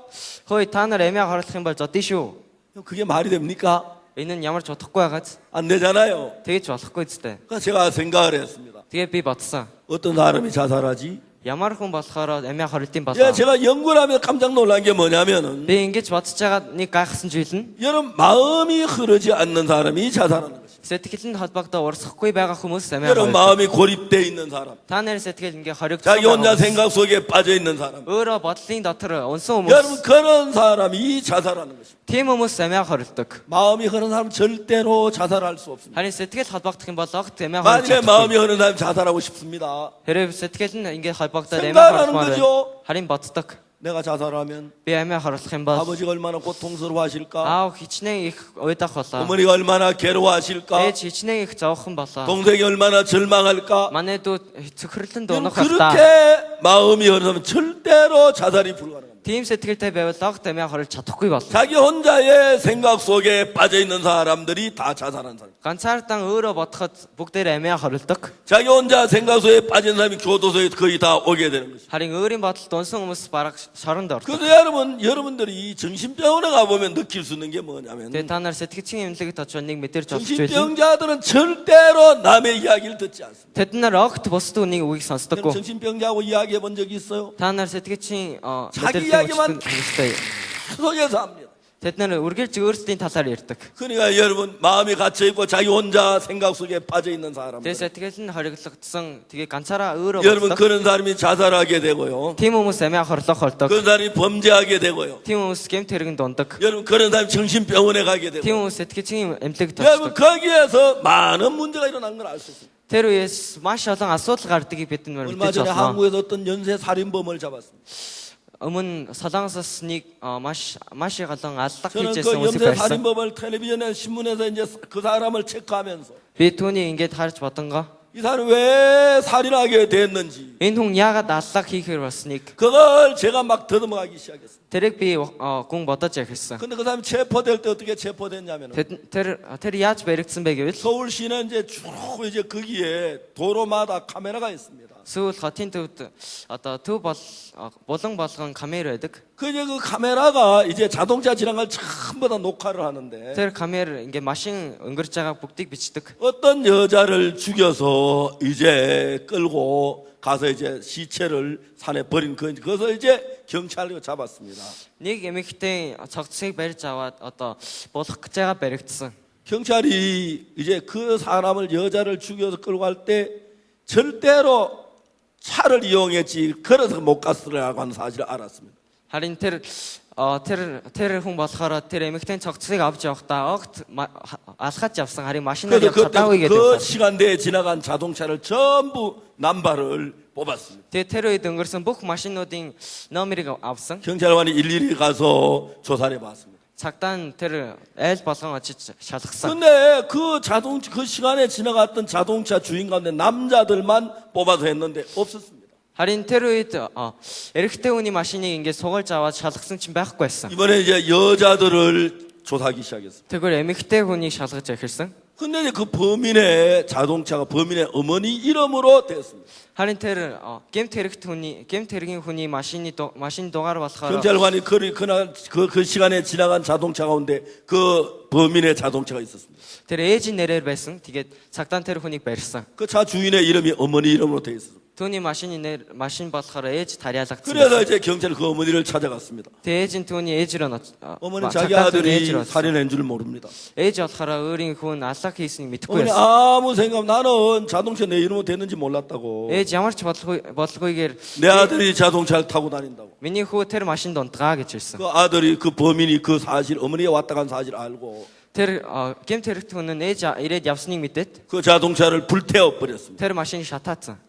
Speaker 2: Хөөе та нар амиа хорлох юм бол зодё шүү.
Speaker 1: 그게 말이 됩니까?
Speaker 2: Энэ нь ямар ч удахгүй байгааз.
Speaker 1: 안 되잖아요.
Speaker 2: Тэгэж болохгүй зү.
Speaker 1: 그래서 제가 생각을 했습니다.
Speaker 2: Тэгээ би бодсон.
Speaker 1: 어떤 사람이 자살하지?
Speaker 2: Ямар хүн болохоор амиа хорлтын болоо.
Speaker 1: 예, 제가 연구를 하면서 깜짝 놀란 게 뭐냐면은
Speaker 2: Би ингэж бодож байгаа нэг гайхсан зүйл нь
Speaker 1: 여러분 마음이 흐르지 않는 사람이 자살하는 것입니다.
Speaker 2: сэтгэлд холбогдоо урсахгүй байгаа хүмүүс амиа
Speaker 1: 여러분
Speaker 2: хордог.
Speaker 1: 마음이 고립되어 있는 사람,
Speaker 2: Та нэр сэтгэл ингээ хоригдсон
Speaker 1: 자기 혼자
Speaker 2: байгаа.
Speaker 1: 생각 속에 빠져 있는 사람,
Speaker 2: Өөрөө бодлын дотор унсан
Speaker 1: 여러분
Speaker 2: хүмүүс.
Speaker 1: 그런 사람이 자살하는 것입니다.
Speaker 2: Тийм хүмүүс амиа хордог.
Speaker 1: 마음이 흐른 사람 절대로 자살할 수 없습니다.
Speaker 2: Харин сэтгэл холбогдох юм бол огт амиа хорж
Speaker 1: 만일에
Speaker 2: чадахгүй.
Speaker 1: 마음이 흐른 사람 자살하고 싶습니다.
Speaker 2: Хэрэг сэтгэл нь ингээ холбогдоод амиа
Speaker 1: 생각하는
Speaker 2: хорхмоор
Speaker 1: 거죠.
Speaker 2: байна. Харин боддог.
Speaker 1: 내가 자살하면
Speaker 2: Би амиа хорлох юм бол
Speaker 1: 아버지가 얼마나 고통스러워하실까?
Speaker 2: аав хичнээн их уйдах болоо.
Speaker 1: 어머니가 얼마나 괴로워하실까?
Speaker 2: Ээж хичнээн их зовхон болоо.
Speaker 1: 동생이 얼마나 절망할까?
Speaker 2: Манай дүү цөхрлэн
Speaker 1: 여러분,
Speaker 2: дуунах болоо.
Speaker 1: 그렇게 마음이 흐르면 절대로 자살이 불가능합니다.
Speaker 2: Тийм сэтгэлтэй байвал огт амиа хорлож чадахгүй болоо.
Speaker 1: 자기 혼자의 생각 속에 빠져 있는 사람들이 다 자살한 사람.
Speaker 2: Ганцаардан өөрөө бодоход бүгдээр амиа хорлдог.
Speaker 1: 자기 혼자 생각 속에 빠진 사람이 교도소에 거의 다 오게 되는 것입니다.
Speaker 2: Харин өөрийн бодолд унсан хүмүүс бараг шоронд ордог.
Speaker 1: 그래서 여러분들이 정신병원에 가보면 느낄 수 있는 게 뭐냐면
Speaker 2: Тэгээ та нар сэтгэцийн эмнэлэгт очиж нэг мэдэрч олж байлаа.
Speaker 1: 정신병자들은 절대로 남의 이야기를 듣지 않습니다.
Speaker 2: Тэд нар огт бусд үнийг үгийг
Speaker 1: 여러분
Speaker 2: сонсдоггүй.
Speaker 1: 정신병자하고 이야기해 본 적이 있어요?
Speaker 2: Та нар сэтгэцийн
Speaker 1: 자기
Speaker 2: мэдрэлийн
Speaker 1: 이야기만
Speaker 2: хүчтэй.
Speaker 1: 속에서 합니다.
Speaker 2: Тэд нар үргэлж өөрсдийн талаар ярьдаг.
Speaker 1: 그러니까 여러분 마음이 갇혀 있고 자기 혼자 생각 속에 빠져 있는 사람들,
Speaker 2: Тэгээ сэтгэл нь хориглогдсон. Тэгээ ганцаараа өөрөө
Speaker 1: 여러분
Speaker 2: боддог.
Speaker 1: 그런 사람이 자살하게 되고요.
Speaker 2: Тийм хүмүүс амиа хорлох болдог.
Speaker 1: 그런 사람이 범죄하게 되고요.
Speaker 2: Тийм хүмүүс гэмт хэрэгэнд ундаг.
Speaker 1: 여러분 그런 사람이 정신병원에 가게 되고,
Speaker 2: Тийм хүмүүс сэтгэцийн эмнэлэгт
Speaker 1: 여러분
Speaker 2: очдог.
Speaker 1: 거기에서 많은 문제가 일어난 걸 알 수 있습니다.
Speaker 2: Тэр үеэс маш олон асуудал гардгийг бидэнд
Speaker 1: 얼마
Speaker 2: мэдээж
Speaker 1: 전에
Speaker 2: байна.
Speaker 1: 한국에서 어떤 연쇄 살인범을 잡았습니다.
Speaker 2: Өмнө Солонгосоос нэг маш их олон аллах
Speaker 1: 저는
Speaker 2: хийжсэн
Speaker 1: 그
Speaker 2: хүмүүсийг
Speaker 1: 연쇄
Speaker 2: барьсан.
Speaker 1: 살인범을 텔레비전에 신문에서 이제 그 사람을 체크하면서
Speaker 2: Би түүнийг ингээд харж бодонго.
Speaker 1: 이 사람이 왜 살인하게 됐는지
Speaker 2: Энэ хүн яагаад аллах хийхээр болсныг
Speaker 1: 그걸 제가 막 더듬어가기 시작했습니다.
Speaker 2: тэрийг би гүн бодож эхэлсэн.
Speaker 1: 근데 그 사람이 체포될 때 어떻게 체포됐냐면
Speaker 2: Тэр яаж баригдсан бэ гэвэл
Speaker 1: 서울시는 이제 주로 이제 거기에 도로마다 카메라가 있습니다.
Speaker 2: сүүл хотын төвд одоо төв булан болгон камер байдаг.
Speaker 1: 그 이제 그 카메라가 이제 자동차 지나갈 전부 다 녹화를 하는데
Speaker 2: Тэр камер ингээ машин өнгөрч байгаа бүгдийг бичдэг.
Speaker 1: 어떤 여자를 죽여서 이제 끌고 가서 이제 시체를 산에 버린 그것을 이제 경찰이 잡았습니다.
Speaker 2: Нэг эмэгтэй цогцыг барьж аваад одоо болох гэж байгаа баригдсан.
Speaker 1: 경찰이 이제 그 사람을 여자를 죽여서 끌고 갈 때 절대로 차를 이용했지 걸어서 못 갔으라고 하는 사실을 알았습니다.
Speaker 2: Харин тэр хүн болохоор тэр эмэгтэй цогцыг авч явахдаа огт алхаж явсан. Харин машинаар
Speaker 1: 그래서
Speaker 2: явж
Speaker 1: 그때
Speaker 2: чадаагүй
Speaker 1: 그
Speaker 2: гэдэг.
Speaker 1: 시간대에 지나간 자동차를 전부 남발을 뽑았습니다.
Speaker 2: Тэгээ тэр үед өнгөрсөн бүх машинуудын номерыг авсан.
Speaker 1: 경찰관이 일일이 가서 조사를 해봤습니다.
Speaker 2: Цагдаа нь тэр айл болгон очиж шалгасан.
Speaker 1: 근데 그 시간에 지나갔던 자동차 주인 가운데 남자들만 뽑아서 했는데 없었습니다.
Speaker 2: Харин тэр үед эрэгтэй хүний машиныг ингээд сугалж аваад шалгасан чинь байхгүй байсан.
Speaker 1: 이번에 이제 여자들을 조사하기 시작했습니다.
Speaker 2: Тэгвэл эмэгтэй хүнийг шалгаж эхэлсэн.
Speaker 1: 근데 이제 그 범인의 자동차가 범인의 어머니 이름으로 됐습니다.
Speaker 2: Харин тэр гэмт хэргийн хүний машин дугаар болохоор
Speaker 1: 경찰관이 그날 그 시간에 지나간 자동차 가운데 그 범인의 자동차가 있었습니다.
Speaker 2: тэр ээжийн нэрээр байсан. Тэгээд цагдаа тэр хүнийг барьсан.
Speaker 1: 그 차 주인의 이름이 어머니 이름으로 돼 있었습니다.
Speaker 2: Түүний машин болохоор ээж тариалагдсан.
Speaker 1: 그래서 이제 경찰이 그 어머니를 찾아갔습니다.
Speaker 2: Тэгээ ээж нь түүний ээж рүү
Speaker 1: 어머니 자기 아들이 살인한 줄 모릅니다.
Speaker 2: ээж болохоор өөрийн хүн аллах хийснийг мэдэхгүй
Speaker 1: 어머니
Speaker 2: байсан.
Speaker 1: 아무 생각 나는 자동차 내 이름으로 됐는지 몰랐다고.
Speaker 2: ээж ямар ч бодлогүйгээр
Speaker 1: 내 아들이 자동차를 타고 다닌다고.
Speaker 2: миний хүү тэр машинд унтгаа гэж хэлсэн.
Speaker 1: 그 아들이 그 범인이 그 사실 어머니가 왔다 간 사실 알고
Speaker 2: Тэр гэмт хэрэгт хүн нь ээж ирээд явсныг мэдээд
Speaker 1: 그 자동차를 불태워 버렸습니다.
Speaker 2: тэр машиныг шатаацсан.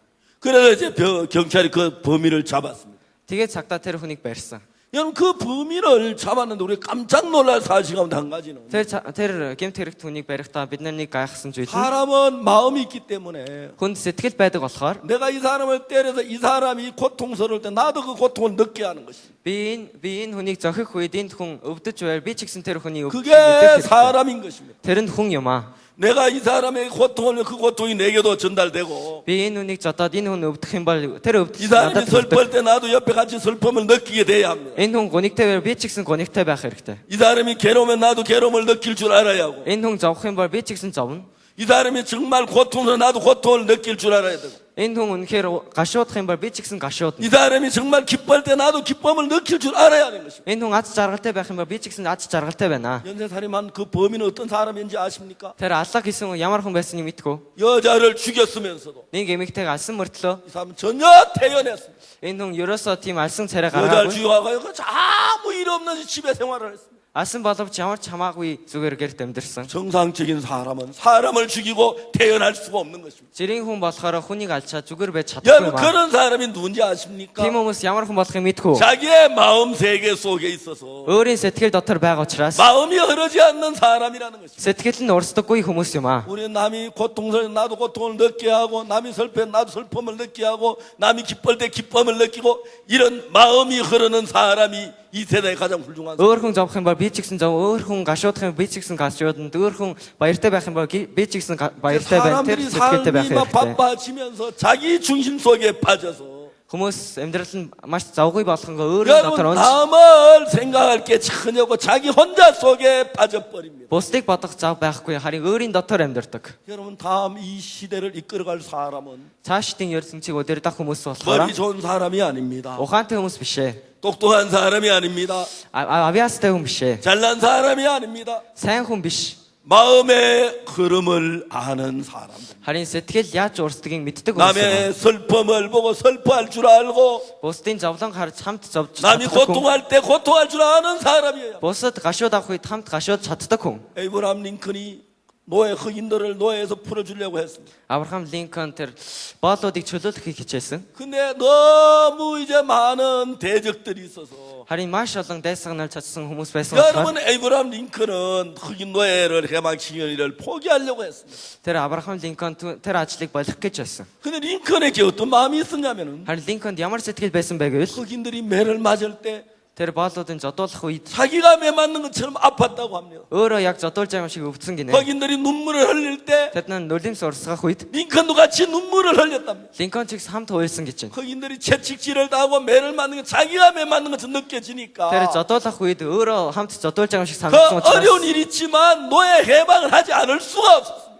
Speaker 1: 그래서 이제 경찰이 그 범인을 잡았습니다.
Speaker 2: Тэгээд цагдаа тэр хүнийг барьсан.
Speaker 1: 여러분 그 범인을 잡았는데 우리 깜짝 놀랄 사실 가운데 한 가지는
Speaker 2: Тэр гэмт хэрэгт хүнийг барихдаа бид нар нэг гайхсан зүйл нь
Speaker 1: 사람은 마음이 있기 때문에
Speaker 2: хүнд сэтгэл байдаг болохоор
Speaker 1: 내가 이 사람을 때려서 이 사람이 고통스러울 때 나도 그 고통을 느끼게 하는 것입니다.
Speaker 2: би энэ хүнийг зохих үед энэ хүн өвдөж байвал би ч гэсэн тэр хүний өвдөж
Speaker 1: 그게
Speaker 2: мэдэх хэрэгтэй.
Speaker 1: 사람인 것입니다.
Speaker 2: Тэр нь хүн юм аа.
Speaker 1: 내가 이 사람의 고통을 그 고통이 내게도 전달되고
Speaker 2: Би энэ хүнийг зодоод энэ хүн өвдөх юм бол тэр
Speaker 1: 이
Speaker 2: өвдөж
Speaker 1: 사람이
Speaker 2: надад
Speaker 1: 슬플 때 나도 옆에 같이 슬픔을 느끼게 돼야 합니다.
Speaker 2: энэ хүн гонигтай байвал би ч гэсэн гонигтай байх хэрэгтэй.
Speaker 1: 이 사람이 괴로우면 나도 괴로움을 느낄 줄 알아야 하고
Speaker 2: Энэ хүн зовх юм бол би ч гэсэн зовно.
Speaker 1: 이 사람이 정말 고통을 나도 고통을 느낄 줄 알아야 되고
Speaker 2: Энэ хүн үнэхээр гашуудах юм бол би ч гэсэн гашуудна.
Speaker 1: 이 사람이 정말 기뻐할 때 나도 기쁨을 느낄 줄 알아야 하는 것입니다.
Speaker 2: Энэ хүн аз жаргалтай байх юм бол би ч гэсэн аз жаргалтай байна.
Speaker 1: 연쇄살인한 그 범인은 어떤 사람인지 아십니까?
Speaker 2: Тэр аллах гэсэн хүн ямар хүн байсныг мэдгүй.
Speaker 1: 여자를 죽였으면서도
Speaker 2: Нэг эмэгтэйг алсан мөртлөө
Speaker 1: 이 사람은 전혀 태연했습니다.
Speaker 2: энэ хүн ерөөсөө тийм алсан царай
Speaker 1: 여자를
Speaker 2: гаргаагүй.
Speaker 1: 죽여가지고 아무 일 없는 집에 생활을 했습니다.
Speaker 2: Алсан боловч ямар ч хамаагүй зүгээр гэрт амьдэрсэн.
Speaker 1: 정상적인 사람은 사람을 죽이고 태연할 수가 없는 것입니다.
Speaker 2: Жирийн хүн болохоор хүнийг алчаад зүгээр байж
Speaker 1: 여러분
Speaker 2: чадахгүй маа.
Speaker 1: 그런 사람이 누군지 아십니까?
Speaker 2: Тийм хүмүүс ямар хүн болохыг мэдгүй.
Speaker 1: 자기의 마음 세계 속에 있어서
Speaker 2: Өөрийн сэтгэл дотор байгаа учраас
Speaker 1: 마음이 흐르지 않는 사람이라는 것입니다.
Speaker 2: сэтгэл нь урсдаггүй хүмүүс юм аа.
Speaker 1: 우리 남이 고통을 나도 고통을 느끼게 하고 남이 슬퍼 나도 슬픔을 느끼게 하고 남이 기쁠 때 기쁨을 느끼고 이런 마음이 흐르는 사람이 이 세대의 가장 훌륭한 사람.
Speaker 2: Өөр хүн зовх юм бол би ч гэсэн зов, өөр хүн гашуудах юм би ч гэсэн гашуудна, өөр хүн баяртай байх юм бол би ч гэсэн баяртай байх. Тэр
Speaker 1: 사람들이
Speaker 2: сэтгэлтэй байх
Speaker 1: 삶이 막
Speaker 2: хэрэгтэй.
Speaker 1: 바빠지면서 자기 중심 속에 빠져서
Speaker 2: Хүмүүс амьдрал нь маш завгүй болгонго өөрийн
Speaker 1: 여러분
Speaker 2: дотор унж
Speaker 1: 남을 생각할 게 전혀 없고 자기 혼자 속에 빠져버립니다.
Speaker 2: бусдыг бодох зав байхгүй харин өөрийн дотор амьдардаг.
Speaker 1: 여러분 다음 이 시대를 이끌어갈 사람은
Speaker 2: Цаашдын ертөнцийг удирдах хүмүүс болохоор
Speaker 1: 머리 좋은 사람이 아닙니다.
Speaker 2: ухаантай хүмүүс биш ээ.
Speaker 1: 똑똑한 사람이 아닙니다.
Speaker 2: Авиастай хүн биш ээ.
Speaker 1: 잘난 사람이 아닙니다.
Speaker 2: Сайн хүн биш.
Speaker 1: 마음의 흐름을 아는 사람들.
Speaker 2: Харин сэтгэл яаж урсдгийг мэддэг хүмүүс.
Speaker 1: 남의 슬픔을 보고 슬퍼할 줄 알고
Speaker 2: Бусдын зовлон харж хамт зовж
Speaker 1: 남이
Speaker 2: чаддаг хүн.
Speaker 1: 고통할 때 고통할 줄 아는 사람이에요.
Speaker 2: Бусад гашууд авах үед хамт гашууд чаддаг хүн.
Speaker 1: 에이브람 링컨이 노예 흑인들을 노예에서 풀어주려고 했습니다.
Speaker 2: Авраам Линкольн тэр боолуудыг чөлөөлөхийг хичээсэн.
Speaker 1: 근데 너무 이제 많은 대적들이 있어서
Speaker 2: Харин маш олон дайсагнал чадсан хүмүүс байсан болохоор
Speaker 1: 여러분 에이브람 링컨은 흑인 노예를 해방시키는 일을 포기하려고 했습니다.
Speaker 2: тэр Авраам Линкольн тэр ажлыг болох гэж байсан.
Speaker 1: 근데 링컨에게 어떤 마음이 있었냐면은
Speaker 2: Харин Линкольнд ямар сэтгэл байсан бэ гэвэл
Speaker 1: 흑인들이 매를 맞을 때
Speaker 2: тэр боолуудын зодуулах үед
Speaker 1: 자기가 매 맞는 것처럼 아팠다고 합니다.
Speaker 2: өөрөө яг зодуулж байгаа юм шиг өвдсөн гинэ.
Speaker 1: 흑인들이 눈물을 흘릴 때
Speaker 2: Тэд нь нулимс урсгах үед
Speaker 1: 링컨도 같이 눈물을 흘렸답니다.
Speaker 2: Линкольн ч хамт хуйлсан гэж байна.
Speaker 1: 흑인들이 채찍질을 당하고 매를 맞는 게 자기가 매 맞는 것처럼 느껴지니까
Speaker 2: Тэр зодуулах үед өөрөө хамт зодуулж байгаа юм
Speaker 1: 그
Speaker 2: шиг санагдсан
Speaker 1: 어려운
Speaker 2: учраас
Speaker 1: 일이 있지만 노예 해방을 하지 않을 수가 없었습니다.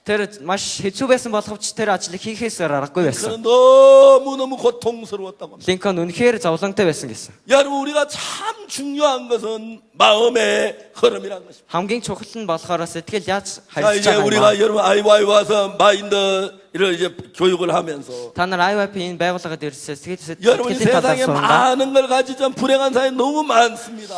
Speaker 2: тэр маш хэцүү байсан боловч тэр ажлыг хийхээсээр аргагүй байсан.
Speaker 1: 그는 너무너무 고통스러웠다고 합니다.
Speaker 2: Линкольн үнэхээр зовлонтой байсан гэсэн.
Speaker 1: 여러분 우리가 참 중요한 것은 마음의 흐름이라는 것입니다.
Speaker 2: Хамгийн чухал нь болохоор сэтгэл яаж
Speaker 1: 자
Speaker 2: харилцаж
Speaker 1: 이제
Speaker 2: байгаа
Speaker 1: 우리가
Speaker 2: юм.
Speaker 1: 여러분 아이와이 와서 마인드를 이제 교육을 하면서
Speaker 2: Та нар IYP-ийн байгууллагад ирсэн
Speaker 1: 여러분 이
Speaker 2: сэтгэлийн талаар
Speaker 1: 세상에
Speaker 2: суунаа.
Speaker 1: 많은 걸 가지던 불행한 사람이 너무 많습니다.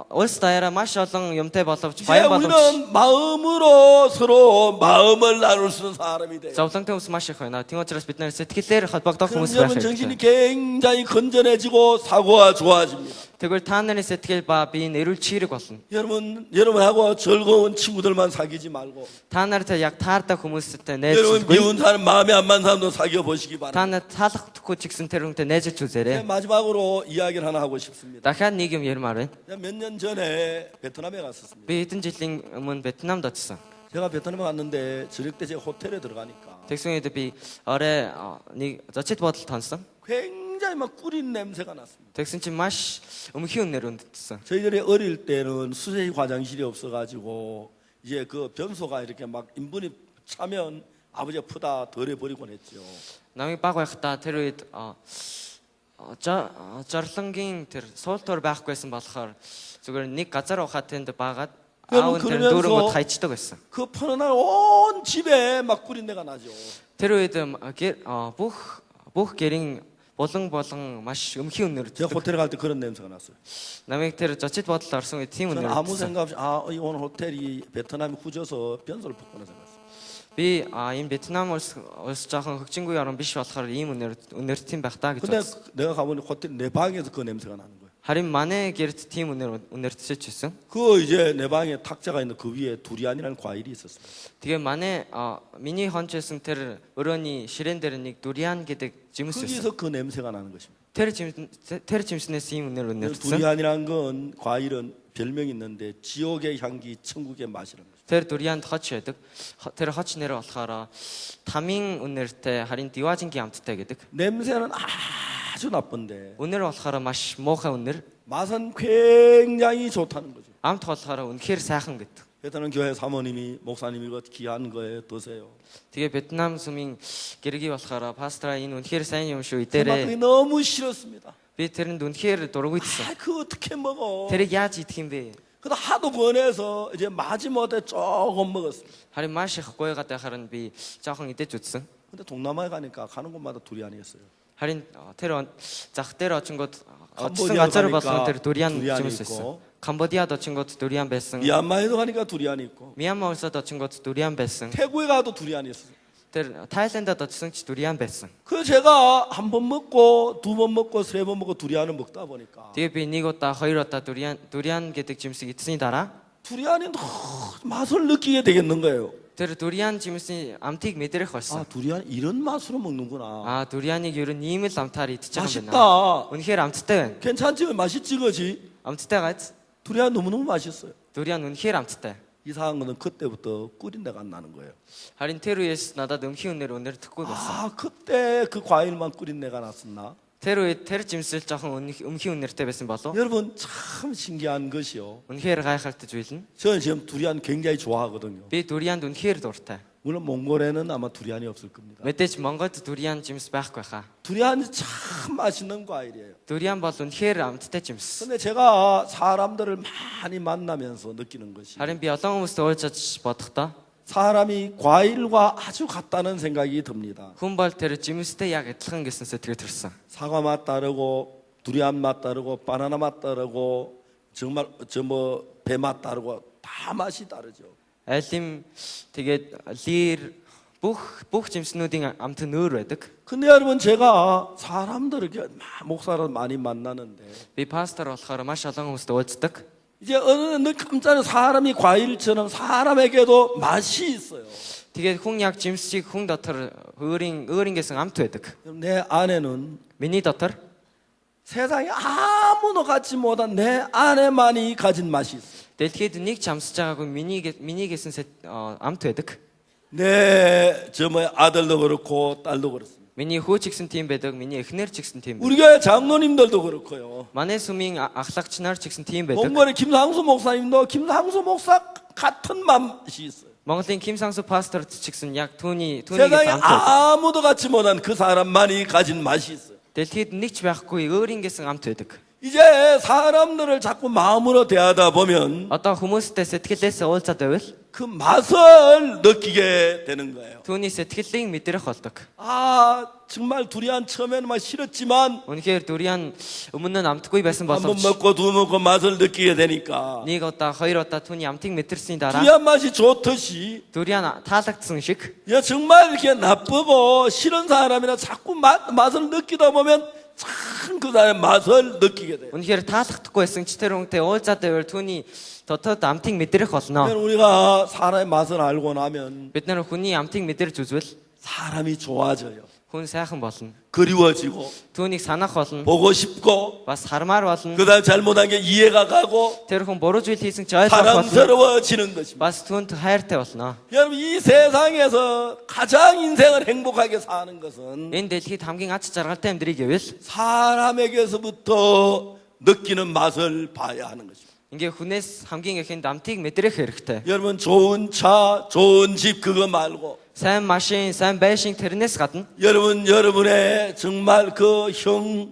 Speaker 2: Улс даяараа маш олон юмтай боловч
Speaker 1: 이제
Speaker 2: баян боловч
Speaker 1: 우리는 마음으로 서로 마음을 나눌 수 있는 사람이 돼요.
Speaker 2: зовлонтой хүмүүс маш их байна. Тийм учраас бид нар сэтгэлээр холбогдох хүмүүс байх
Speaker 1: 그럼 여러분 정신이
Speaker 2: хэрэгтэй.
Speaker 1: 굉장히 건전해지고 사고가 좋아집니다.
Speaker 2: Тэгвэл та нарын сэтгэл ба бие нь эрүүл чирэг болно.
Speaker 1: 여러분하고 즐거운 친구들만 사귀지 말고
Speaker 2: Та нартай яг таардаг хүмүүстэй
Speaker 1: 여러분
Speaker 2: найзлгүй.
Speaker 1: 미운 사람 마음에 안 맞는 사람도 사귀어 보시기
Speaker 2: Та
Speaker 1: 바랍니다.
Speaker 2: нар таалагдахгүй ч гэсэн тэр хүнтэй найзалж үзээрэй.
Speaker 1: 마지막으로 이야기를 하나 하고 싶습니다.
Speaker 2: Дахиад нэг юм ярмаар байна.
Speaker 1: 몇 년 전에 베트남에 갔었습니다.
Speaker 2: Би хэдэн жилийн өмнө Вьетнамд очсон.
Speaker 1: 제가 베트남에 갔는데 저녁 때 제가 호텔에 들어가니까
Speaker 2: Тэгсэн үед би орой нэг зочид бодолд тонсон.
Speaker 1: 굉장히 막 꿀인 냄새가 났습니다.
Speaker 2: Тэгсэн чинь маш өмхий үнээр өндөрсөн.
Speaker 1: 저희들이 어릴 때는 수세식 화장실이 없어가지고 이제 그 변소가 이렇게 막 인분이 차면 아버지가 푸다 덜해버리곤 했죠.
Speaker 2: Намайг баг байхдаа тэр үед жорлонгийн тэр суултуур байхгүйсэн болохоор зүгээр нэг газар ухаад тэнд баагаад аав тэр дүүрэнгүүд хайчдаг байсан.
Speaker 1: 그 푸는 날 온 집에 막 꿀인 내가 나죠.
Speaker 2: Тэр үед бүх гэрийн болон маш өмхий үнээр
Speaker 1: 제가 호텔에 갈 때 그런 냄새가 났어요.
Speaker 2: намайг тэр зочид бодолд орсон үед тийм
Speaker 1: 저는
Speaker 2: үнээр
Speaker 1: 아무
Speaker 2: өндөрсөн.
Speaker 1: 생각 없이 이 오늘 호텔이 베트남이 후져서 변소를 푸구나 생각했어요.
Speaker 2: Би энэ Вьетнам улс жоохон хөгжингүй орн биш болохоор ийм үнэртийн байх та гэж
Speaker 1: 근데
Speaker 2: бодсон.
Speaker 1: 내가 가보니 호텔 내 방에서 그 냄새가 나는 거예요.
Speaker 2: Харин манай гэрд тийм үнэртсэж байсан.
Speaker 1: 그 이제 내 방에 탁자가 있는 그 위에 두리안이라는 과일이 있었어요.
Speaker 2: Тэгээ манай миний хончсон тэр өрөөний ширээн дээр нэг дуриан гэдэг жимс байсан.
Speaker 1: 거기서 그 냄새가 나는 것입니다.
Speaker 2: Тэр жимснээс ийм үнээр үнэртсэн.
Speaker 1: 두리안이라는 건 과일은 별명이 있는데 지옥의 향기, 천국의 맛이라는 거죠.
Speaker 2: Тэр дурианд хоч байдаг. Тэр хоч нэр болохоор тамийн үнэртэй харин диважингийн амттай гэдэг.
Speaker 1: 냄새는 아주 나쁜데
Speaker 2: Үнэр болохоор маш муухай үнэр.
Speaker 1: 맛은 굉장히 좋다는 거죠.
Speaker 2: Амт болохоор үнэхээр сайхан гэдэг.
Speaker 1: 베트남 교회 사모님이 목사님이 이거 귀한 거에 드세요.
Speaker 2: Тэгээ Вьетнам сүмийн гэргий болохоор пастраа энэ үнэхээр сайн юм шүү.
Speaker 1: 제가 그게
Speaker 2: Идээрээ
Speaker 1: 너무 싫었습니다.
Speaker 2: би тэрэнд үнэхээр дургуйтсан.
Speaker 1: 그 어떻게 먹어?
Speaker 2: тэрийг яаж идэх юм бэ?
Speaker 1: 그래도 하도 권해서 이제 마지못해 조금 먹었습니다.
Speaker 2: Харин маш их гойгаад байхаар нь би жоохон идэж үзсэн.
Speaker 1: 근데 동남아에 가니까 가는 곳마다 두리안이었어요.
Speaker 2: Харин тэр зах дээр очингод очсон
Speaker 1: Камбодиад
Speaker 2: газар
Speaker 1: 가니까
Speaker 2: болгон тэр дуриан
Speaker 1: дуриан
Speaker 2: жимс
Speaker 1: 있고.
Speaker 2: байсан. Камбодиад очингод дуриан байсан.
Speaker 1: 미얀마에도 가니까 두리안이 있고
Speaker 2: Мьянма улсад очингод дуриан байсан.
Speaker 1: 태국에 가도 두리안이 있어요.
Speaker 2: Тэр Тайландад очсон ч дуриан байсан.
Speaker 1: 그 제가 한 번 먹고 두 번 먹고 세 번 먹고 두리안을 먹다 보니까
Speaker 2: Тэгээ би нэг удаа, хоёр удаа дуриан гэдэг жимсийг идсэний дараа
Speaker 1: 두리안이 너무 맛을 느끼게 되겠는 거예요.
Speaker 2: тэр дуриан жимсийн амтыг мэдрэх
Speaker 1: 아,
Speaker 2: болсон.
Speaker 1: 두리안 이런 맛으로 먹는구나.
Speaker 2: дурианыг ер нь ийм л амтаар идчих юм байна.
Speaker 1: 맛있다.
Speaker 2: үнэхээр амттай байна.
Speaker 1: 괜찮지? 맛있지, 그지?
Speaker 2: амттай 가지.
Speaker 1: 두리안 너무너무 맛있어요.
Speaker 2: дуриан үнэхээр амттай.
Speaker 1: 이상한 거는 그때부터 꿀인 데가 안 나는 거예요.
Speaker 2: харин тэр үеэс надад өмхийн үнээр өнөрдөхгүй болсон.
Speaker 1: 아, 그때 그 과일만 꿀인 내가 났었나?
Speaker 2: тэр үед тэр жимсэл жоохон өмхийн үнээртэй байсан болов.
Speaker 1: 여러분 참 신기한 것이요.
Speaker 2: үнэхээр гайхалтай зүйл нь
Speaker 1: 저는 지금 두리안 굉장히 좋아하거든요.
Speaker 2: би дурианд үнэхээр дуртай.
Speaker 1: 물론 몽골에는 아마 두리안이 없을 겁니다.
Speaker 2: мэдээж Монголд дуриан жимс байхгүй хаа.
Speaker 1: 두리안이 참 맛있는 과일이에요.
Speaker 2: дуриан бол үнэхээр амттай жимс.
Speaker 1: 근데 제가 사람들을 많이 만나면서 느끼는 것이
Speaker 2: харин би олон хүмүүстэй уулзаж бодохдоо
Speaker 1: 사람이 과일과 아주 같다는 생각이 듭니다.
Speaker 2: хүн бол тэр жимстэй яг адилхан гэсэн сэтгэл төрсөн.
Speaker 1: 사과 맛 다르고 두리안 맛 다르고 바나나 맛 다르고 정말 배 맛 다르고 다 맛이 다르죠.
Speaker 2: Алим тэгээд лир бүх жимснүүдийн амт нь өөр байдаг.
Speaker 1: 근데 여러분 제가 사람들을 이렇게 목사를 많이 만나는데
Speaker 2: би пастор болохоор маш олон хүмүүстэй уулздаг.
Speaker 1: 이제 어느 늘 깜짝 사람이 과일처럼 사람에게도 맛이 있어요.
Speaker 2: Тэгээд хүн яг жимсийг хүн дотор өөрийнхээс амт байдаг.
Speaker 1: 내 안에는
Speaker 2: миний дотор
Speaker 1: 세상에 아무도 갖지 못한 내 안에만이 가진 맛이 있어요.
Speaker 2: дэлхийд нэг ч амсаж байгаагүй минийгээс амт байдаг.
Speaker 1: 내 아들도 그렇고 딸도 그렇습니다.
Speaker 2: миний хүү ч гэсэн тийм байдаг, миний эхнэр ч гэсэн тийм байдаг.
Speaker 1: 우리 교회 장로님들도 그렇고요.
Speaker 2: манай сүмийн ахлагч нар ч гэсэн тийм байдаг.
Speaker 1: 몽골의 김상수 목사님도 김상수 목사 같은 맛이 있어요.
Speaker 2: Монголын Ким Сангсу пасторд ч гэсэн яг түүнийгээс
Speaker 1: 세상에
Speaker 2: амт байдаг.
Speaker 1: 아무도 갖지 못한 그 사람만이 가진 맛이 있어요.
Speaker 2: дэлхийд нэг ч байхгүй өөрийнхээс амт байдаг.
Speaker 1: 이제 사람들을 자꾸 마음으로 대하다 보면
Speaker 2: Одоо хүмүүстэй сэтгэлээс уулзаад байвал
Speaker 1: 그 맛을 느끼게 되는 거예요.
Speaker 2: түүний сэтгэлийг мэдрэх болдог.
Speaker 1: 아, 정말 두리안 처음에는 막 싫었지만
Speaker 2: Үнэхээр дуриан өмнө нь амтгүй байсан
Speaker 1: 한번
Speaker 2: боловч
Speaker 1: 먹고 두 번 먹고 맛을 느끼게 되니까
Speaker 2: нэг удаа, хоёр удаа түүний амтыг мэдэрсний дараа
Speaker 1: 두리안 맛이 좋듯이
Speaker 2: дуриан таалагдсан шиг
Speaker 1: 야, 정말 이렇게 나쁘고 싫은 사람이나 자꾸 맛을 느끼다 보면 참 그 사람의 맛을 느끼게 돼요.
Speaker 2: үнэхээр таалагдахгүй байсан ч тэр хүнтэй уулзаад байвал түүний дотоод амтыг мэдрэх болно.
Speaker 1: 우리가 사람의 맛을 알고 나면
Speaker 2: бид нар хүний амтыг мэдэрж үзвэл
Speaker 1: 사람이 좋아져요.
Speaker 2: хүн сайхан болно.
Speaker 1: 그리워지고
Speaker 2: түүнийг санах болно.
Speaker 1: 보고 싶고
Speaker 2: бас хармаар болно.
Speaker 1: 그다음 잘못한 게 이해가 가고
Speaker 2: тэр хүн буруу зүйл хийсэн ч ойлгох болно.
Speaker 1: 사랑스러워지는 것입니다.
Speaker 2: бас түүнд хайртай болно.
Speaker 1: 여러분 이 세상에서 가장 인생을 행복하게 사는 것은
Speaker 2: энэ дэлхийд хамгийн ач жаргалтай амьдрыг гэвэл
Speaker 1: 사람에게서부터 느끼는 맛을 봐야 하는 것입니다.
Speaker 2: ингээ хүнээс хамгийн ихэнд амтыг мэдрэх хэрэгтэй.
Speaker 1: 여러분 좋은 차, 좋은 집 그거 말고
Speaker 2: сайн машин, сайн байшин тэрнээс гадна
Speaker 1: 여러분의 정말 그 형,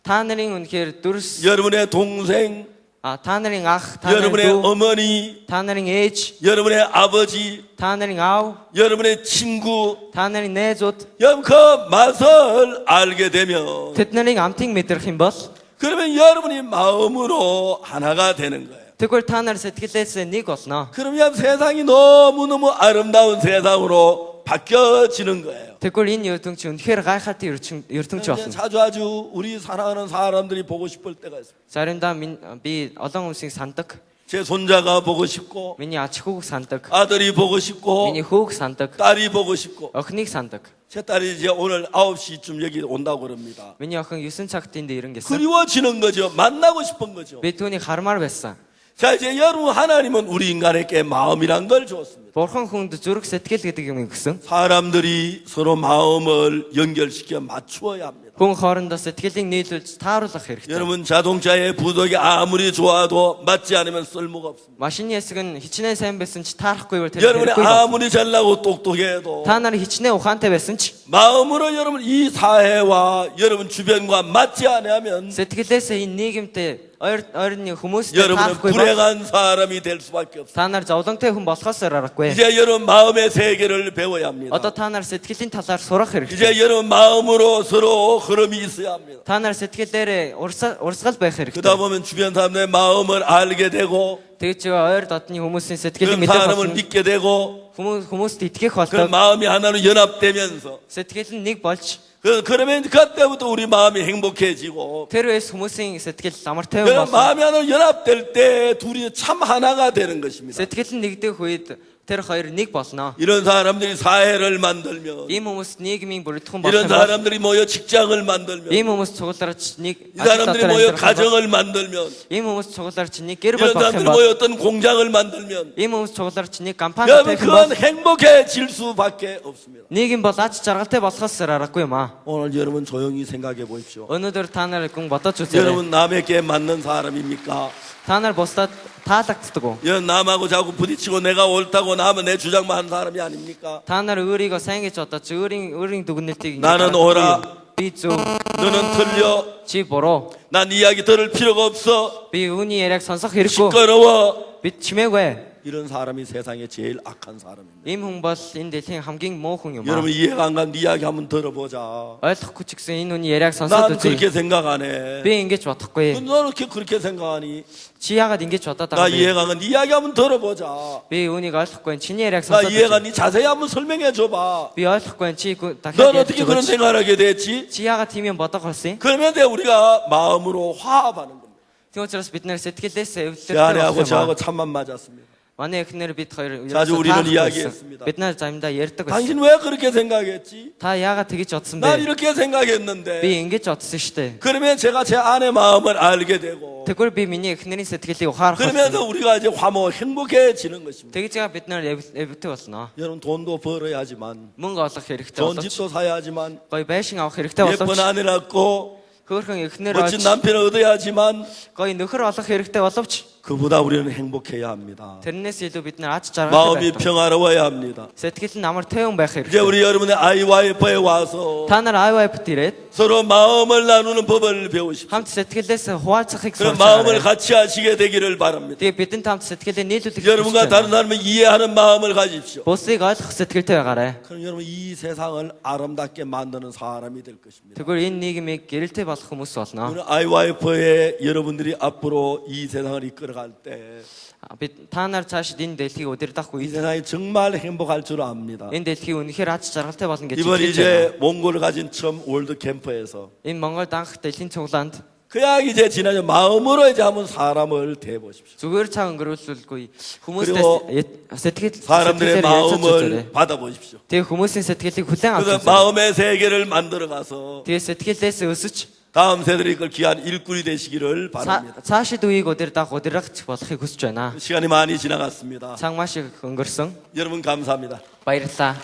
Speaker 2: та нарын үнэхээр дүрс,
Speaker 1: 여러분의 동생,
Speaker 2: та нарын ах, та нарын
Speaker 1: 여러분의
Speaker 2: дүү,
Speaker 1: 어머니,
Speaker 2: та нарын ээж,
Speaker 1: 여러분의 아버지,
Speaker 2: та нарын аав,
Speaker 1: 여러분의 친구,
Speaker 2: та нарын найзууд
Speaker 1: 여러분 그 맛을 알게 되면
Speaker 2: тэд нарыг амтыг мэдрэх юм бол
Speaker 1: 그러면 여러분이 마음으로 하나가 되는 거예요.
Speaker 2: тэгвэл та нар сэтгэлээс нэг болно.
Speaker 1: 그러면 세상이 너무너무 아름다운 세상으로 바뀌어지는 거예요.
Speaker 2: тэгвэл энэ ертөнц үнэхээр гайхалтай ертөнц болно.
Speaker 1: 자주 우리 사랑하는 사람들이 보고 싶을 때가 있어요.
Speaker 2: заримдаа би олон хүмүүсийг сандаг.
Speaker 1: 제 손자가 보고 싶고
Speaker 2: миний ач хүүг сандаг.
Speaker 1: 아들이 보고 싶고
Speaker 2: миний хүүг сандаг.
Speaker 1: 딸이 보고 싶고
Speaker 2: охиныг сандаг.
Speaker 1: 제 딸이 이제 오늘 9시쯤 여기 온다고 그럽니다.
Speaker 2: миний охин 9 цагт энд ирэн гэсэн.
Speaker 1: 그리워지는 거죠. 만나고 싶은 거죠.
Speaker 2: би түүнийг хармаар байсан.
Speaker 1: 자, 이제 여러분, 하나님은 우리 인간에게 마음이란 걸 주었습니다.
Speaker 2: Бурхан хүнд зүрх сэтгэл гэдэг юм өгсөн.
Speaker 1: 사람들이 서로 마음을 연결시켜 맞추어야 합니다.
Speaker 2: Хүн хоорондоо сэтгэлийг нийлүүлж тааруулах хэрэгтэй.
Speaker 1: 여러분, 자동차의 부속이 아무리 좋아도 맞지 않으면 쓸모가 없습니다.
Speaker 2: Машины хэсэг нь хичнээн сайн байсан ч таарахгүй бол тэр
Speaker 1: 여러분이
Speaker 2: хэрэггүй байна.
Speaker 1: 아무리 잘나고 똑똑해도
Speaker 2: Та нар хичнээн ухаантай байсан ч
Speaker 1: 마음으로 여러분 이 사회와 여러분 주변과 맞지 않으면
Speaker 2: сэтгэлээсээ энэ нийгэмтэй ойрны хүмүүстэй
Speaker 1: 여러분은
Speaker 2: таарахгүй бол
Speaker 1: 불행한 사람이 될 수밖에 없습니다.
Speaker 2: та нар зовлонтой хүн болохоос аргагүй.
Speaker 1: 이제 여러분 마음의 세계를 배워야 합니다.
Speaker 2: Одоо та нар сэтгэлийн талаар сурах хэрэгтэй.
Speaker 1: 이제 여러분 마음으로 서로 흐름이 있어야 합니다.
Speaker 2: Та нар сэтгэлээрээ урсгал байх хэрэгтэй.
Speaker 1: 그러다 보면 주변 사람들의 마음을 알게 되고
Speaker 2: Тэгж ойр дотны хүмүүсийн сэтгэлийг
Speaker 1: 그
Speaker 2: мэдэх
Speaker 1: 사람을
Speaker 2: болно.
Speaker 1: 믿게 되고
Speaker 2: Хүмүүст итгэх
Speaker 1: 그
Speaker 2: болдог.
Speaker 1: 마음이 하나로 연합되면서
Speaker 2: Сэтгэл нь нэг болж
Speaker 1: 그러면 그때부터 우리 마음이 행복해지고
Speaker 2: тэр үес хүмүүсийн сэтгэл амар
Speaker 1: 그
Speaker 2: тайван болно.
Speaker 1: 마음이 하나로 연합될 때 둘이 참 하나가 되는 것입니다.
Speaker 2: Сэтгэл нь нэгдэх үед тэр хоёр нэг болно.
Speaker 1: 이런 사람들이 사회를 만들면
Speaker 2: Ийм хүмүүс нийгмийн бүрэлдэхүүн болох
Speaker 1: 이런
Speaker 2: юм бол
Speaker 1: 사람들이 모여 직장을 만들면
Speaker 2: ийм хүмүүс цугларч нэг
Speaker 1: 이 사람들이 모여 가정을 만들면
Speaker 2: ийм хүмүүс цугларч нэг гэр
Speaker 1: 이런
Speaker 2: бүл болох
Speaker 1: 사람들이
Speaker 2: юм бол
Speaker 1: 모여 어떤 공장을 만들면
Speaker 2: ийм хүмүүс цугларч нэг компани
Speaker 1: 여러분
Speaker 2: тавих юм бол
Speaker 1: 그건 행복해질 수밖에 없습니다.
Speaker 2: нийгэм бол ач жаргалтай болохоос аргагүй юм аа.
Speaker 1: 오늘 여러분 조용히 생각해 보십시오.
Speaker 2: Өнөөдөр та нар гүн бодож үзээрэй.
Speaker 1: 여러분 남에게 맞는 사람입니까?
Speaker 2: Та нар бусдад таалагддаг уу?
Speaker 1: 여러분 남하고 자꾸 부딪히고 내가 옳다고 남은 내 주장만 하는 사람이 아닙니까?
Speaker 2: Та нар өөрийгөө сайн гэж бодож өөрийн дүгнэлтийг
Speaker 1: 나는 옳아.
Speaker 2: би зөв,
Speaker 1: 너는 틀려.
Speaker 2: чи буруу.
Speaker 1: 난 이야기 들을 필요가 없어.
Speaker 2: Би үүний яриаг сонсох хэрэггүй.
Speaker 1: 시끄러워.
Speaker 2: Би чимээгүй.
Speaker 1: 이런 사람이 세상에 제일 악한 사람입니다.
Speaker 2: Ийм хүн бол энэ дэлхийн хамгийн муу хүн юм аа.
Speaker 1: 여러분 이해가 안 간 네 이야기 한번 들어보자.
Speaker 2: Ойлгохгүй ч гэсэн энэ хүний яриаг сонсоод
Speaker 1: 난
Speaker 2: үзье.
Speaker 1: 그렇게 생각 안 해.
Speaker 2: Би ингэж бодохгүй.
Speaker 1: 너는 그렇게 생각하니?
Speaker 2: Чи яагаад ингэж бодоод
Speaker 1: 나
Speaker 2: байгаа юм бэ?
Speaker 1: 이해가 안 가. 네 이야기 한번 들어보자.
Speaker 2: Би үүнийг ойлгохгүй. Чиний яриаг
Speaker 1: 나
Speaker 2: сонсоод
Speaker 1: 이해가
Speaker 2: үзье.
Speaker 1: 니 자세히 한번 설명해 줘봐.
Speaker 2: Би ойлгохгүй. Чи дахиад
Speaker 1: 넌
Speaker 2: ярьж
Speaker 1: 어떻게 그런
Speaker 2: өгөөч.
Speaker 1: 생각을 하게 됐지?
Speaker 2: Чи яагаад тийм юм бодох болсон юм?
Speaker 1: 그러면 돼 우리가 마음으로 화합하는 겁니다.
Speaker 2: Тийм учраас бид нэр сэтгэлээс
Speaker 1: 제 아내하고
Speaker 2: эвлэртэй
Speaker 1: 저하고 참만 맞았습니다.
Speaker 2: манай эхнэр бид хоёр
Speaker 1: 자주
Speaker 2: ерөөсөө
Speaker 1: 우리는
Speaker 2: таахгүй
Speaker 1: 이야기했습니다.
Speaker 2: байсан. Бид нар замдаа ярьдаг байсан.
Speaker 1: 당신 왜 그렇게 생각했지?
Speaker 2: Та яагаад тэгэж бодсон
Speaker 1: 난
Speaker 2: бэ?
Speaker 1: 이렇게 생각했는데.
Speaker 2: Би ингэж бодсон штэ.
Speaker 1: 그러면 제가 제 아내 마음을 알게 되고
Speaker 2: Тэгвэл би миний эхнэрийн сэтгэлийг ухаарах
Speaker 1: 그러면서
Speaker 2: болсон.
Speaker 1: 우리가 이제 화목 행복해지는 것입니다.
Speaker 2: Тэгж байгаа бид нар эвтэй болно.
Speaker 1: 여러분 돈도 벌어야지만
Speaker 2: Мөнгө олох хэрэгтэй
Speaker 1: 좋은
Speaker 2: боловч
Speaker 1: 집도 사야지만
Speaker 2: гоё байшин авах хэрэгтэй
Speaker 1: 예쁜
Speaker 2: боловч
Speaker 1: 아내 낳고
Speaker 2: хөөрхөн эхнэр
Speaker 1: 멋진
Speaker 2: олж
Speaker 1: 남편을 얻어야지만
Speaker 2: гоё нөхөр олох хэрэгтэй боловч
Speaker 1: 그보다 우리는 행복해야 합니다.
Speaker 2: тэрнээс илүү бид нар ач
Speaker 1: 마음이
Speaker 2: жаргалтай байх.
Speaker 1: 평화로워야 합니다.
Speaker 2: Сэтгэл нь амар тайван байх
Speaker 1: 이제
Speaker 2: хэрэгтэй.
Speaker 1: 우리 여러분의 IYF에 와서
Speaker 2: Та нар IYF ирээд
Speaker 1: 서로 마음을 나누는 법을 배우십시오.
Speaker 2: хамт сэтгэлээс хуваалцахыг
Speaker 1: 그런
Speaker 2: сурч
Speaker 1: 마음을
Speaker 2: байгаа.
Speaker 1: 같이 하시게 되기를 바랍니다.
Speaker 2: Тэгээ бидэнд хамт сэтгэлээ нийлүүлэх
Speaker 1: 여러분과 다른 사람을 이해하는 마음을 가지십시오.
Speaker 2: бусыг ойлгох сэтгэлтэй байгаарай.
Speaker 1: 그럼 여러분 이 세상을 아름답게 만드는 사람이 될 것입니다.
Speaker 2: Тэгвэл энэ нийгмийг гэрэлтэй болох хүмүүс болно.
Speaker 1: 오늘 IYF에 여러분들이 앞으로 이 세상을 이끌어갈 때 이
Speaker 2: Бид та нар цаашид энэ дэлхийг удирдах үед
Speaker 1: 세상이 정말 행복할 줄 압니다.
Speaker 2: энэ дэлхийг үнэхээр ач жаргалтай болно гэж
Speaker 1: 이번
Speaker 2: итгэж байна.
Speaker 1: 이제 몽골을 가진 처음 월드 캠프에서
Speaker 2: Энэ Монголд анх дэлхийн цуглаанд
Speaker 1: 그냥 이제 지난해 마음으로 이제 한번 사람을 대보십시오.
Speaker 2: зүгээр цаг өнгөрүүлсэлгүй хүмүүстэй
Speaker 1: 그리고
Speaker 2: сэтгэл
Speaker 1: 사람들의
Speaker 2: сэтгэлээр ярилцаж үзээрэй.
Speaker 1: 마음을 받아보십시오.
Speaker 2: Тэгээ хүмүүсийн сэтгэлийг хүлээн авч
Speaker 1: 그래서
Speaker 2: үзээрэй.
Speaker 1: 마음의 세계를 만들어 가서
Speaker 2: Тэгээ сэтгэлээс өсөж
Speaker 1: 다음 세대들이 그걸 귀한 일꾼이 되시기를 바랍니다.
Speaker 2: цаашид үеийг удирдах болохыг хүсэж байна.
Speaker 1: 시간이 많이 지나갔습니다.
Speaker 2: Цаг маш их өнгөрсөн.
Speaker 1: 여러분 감사합니다.
Speaker 2: Баярлалаа.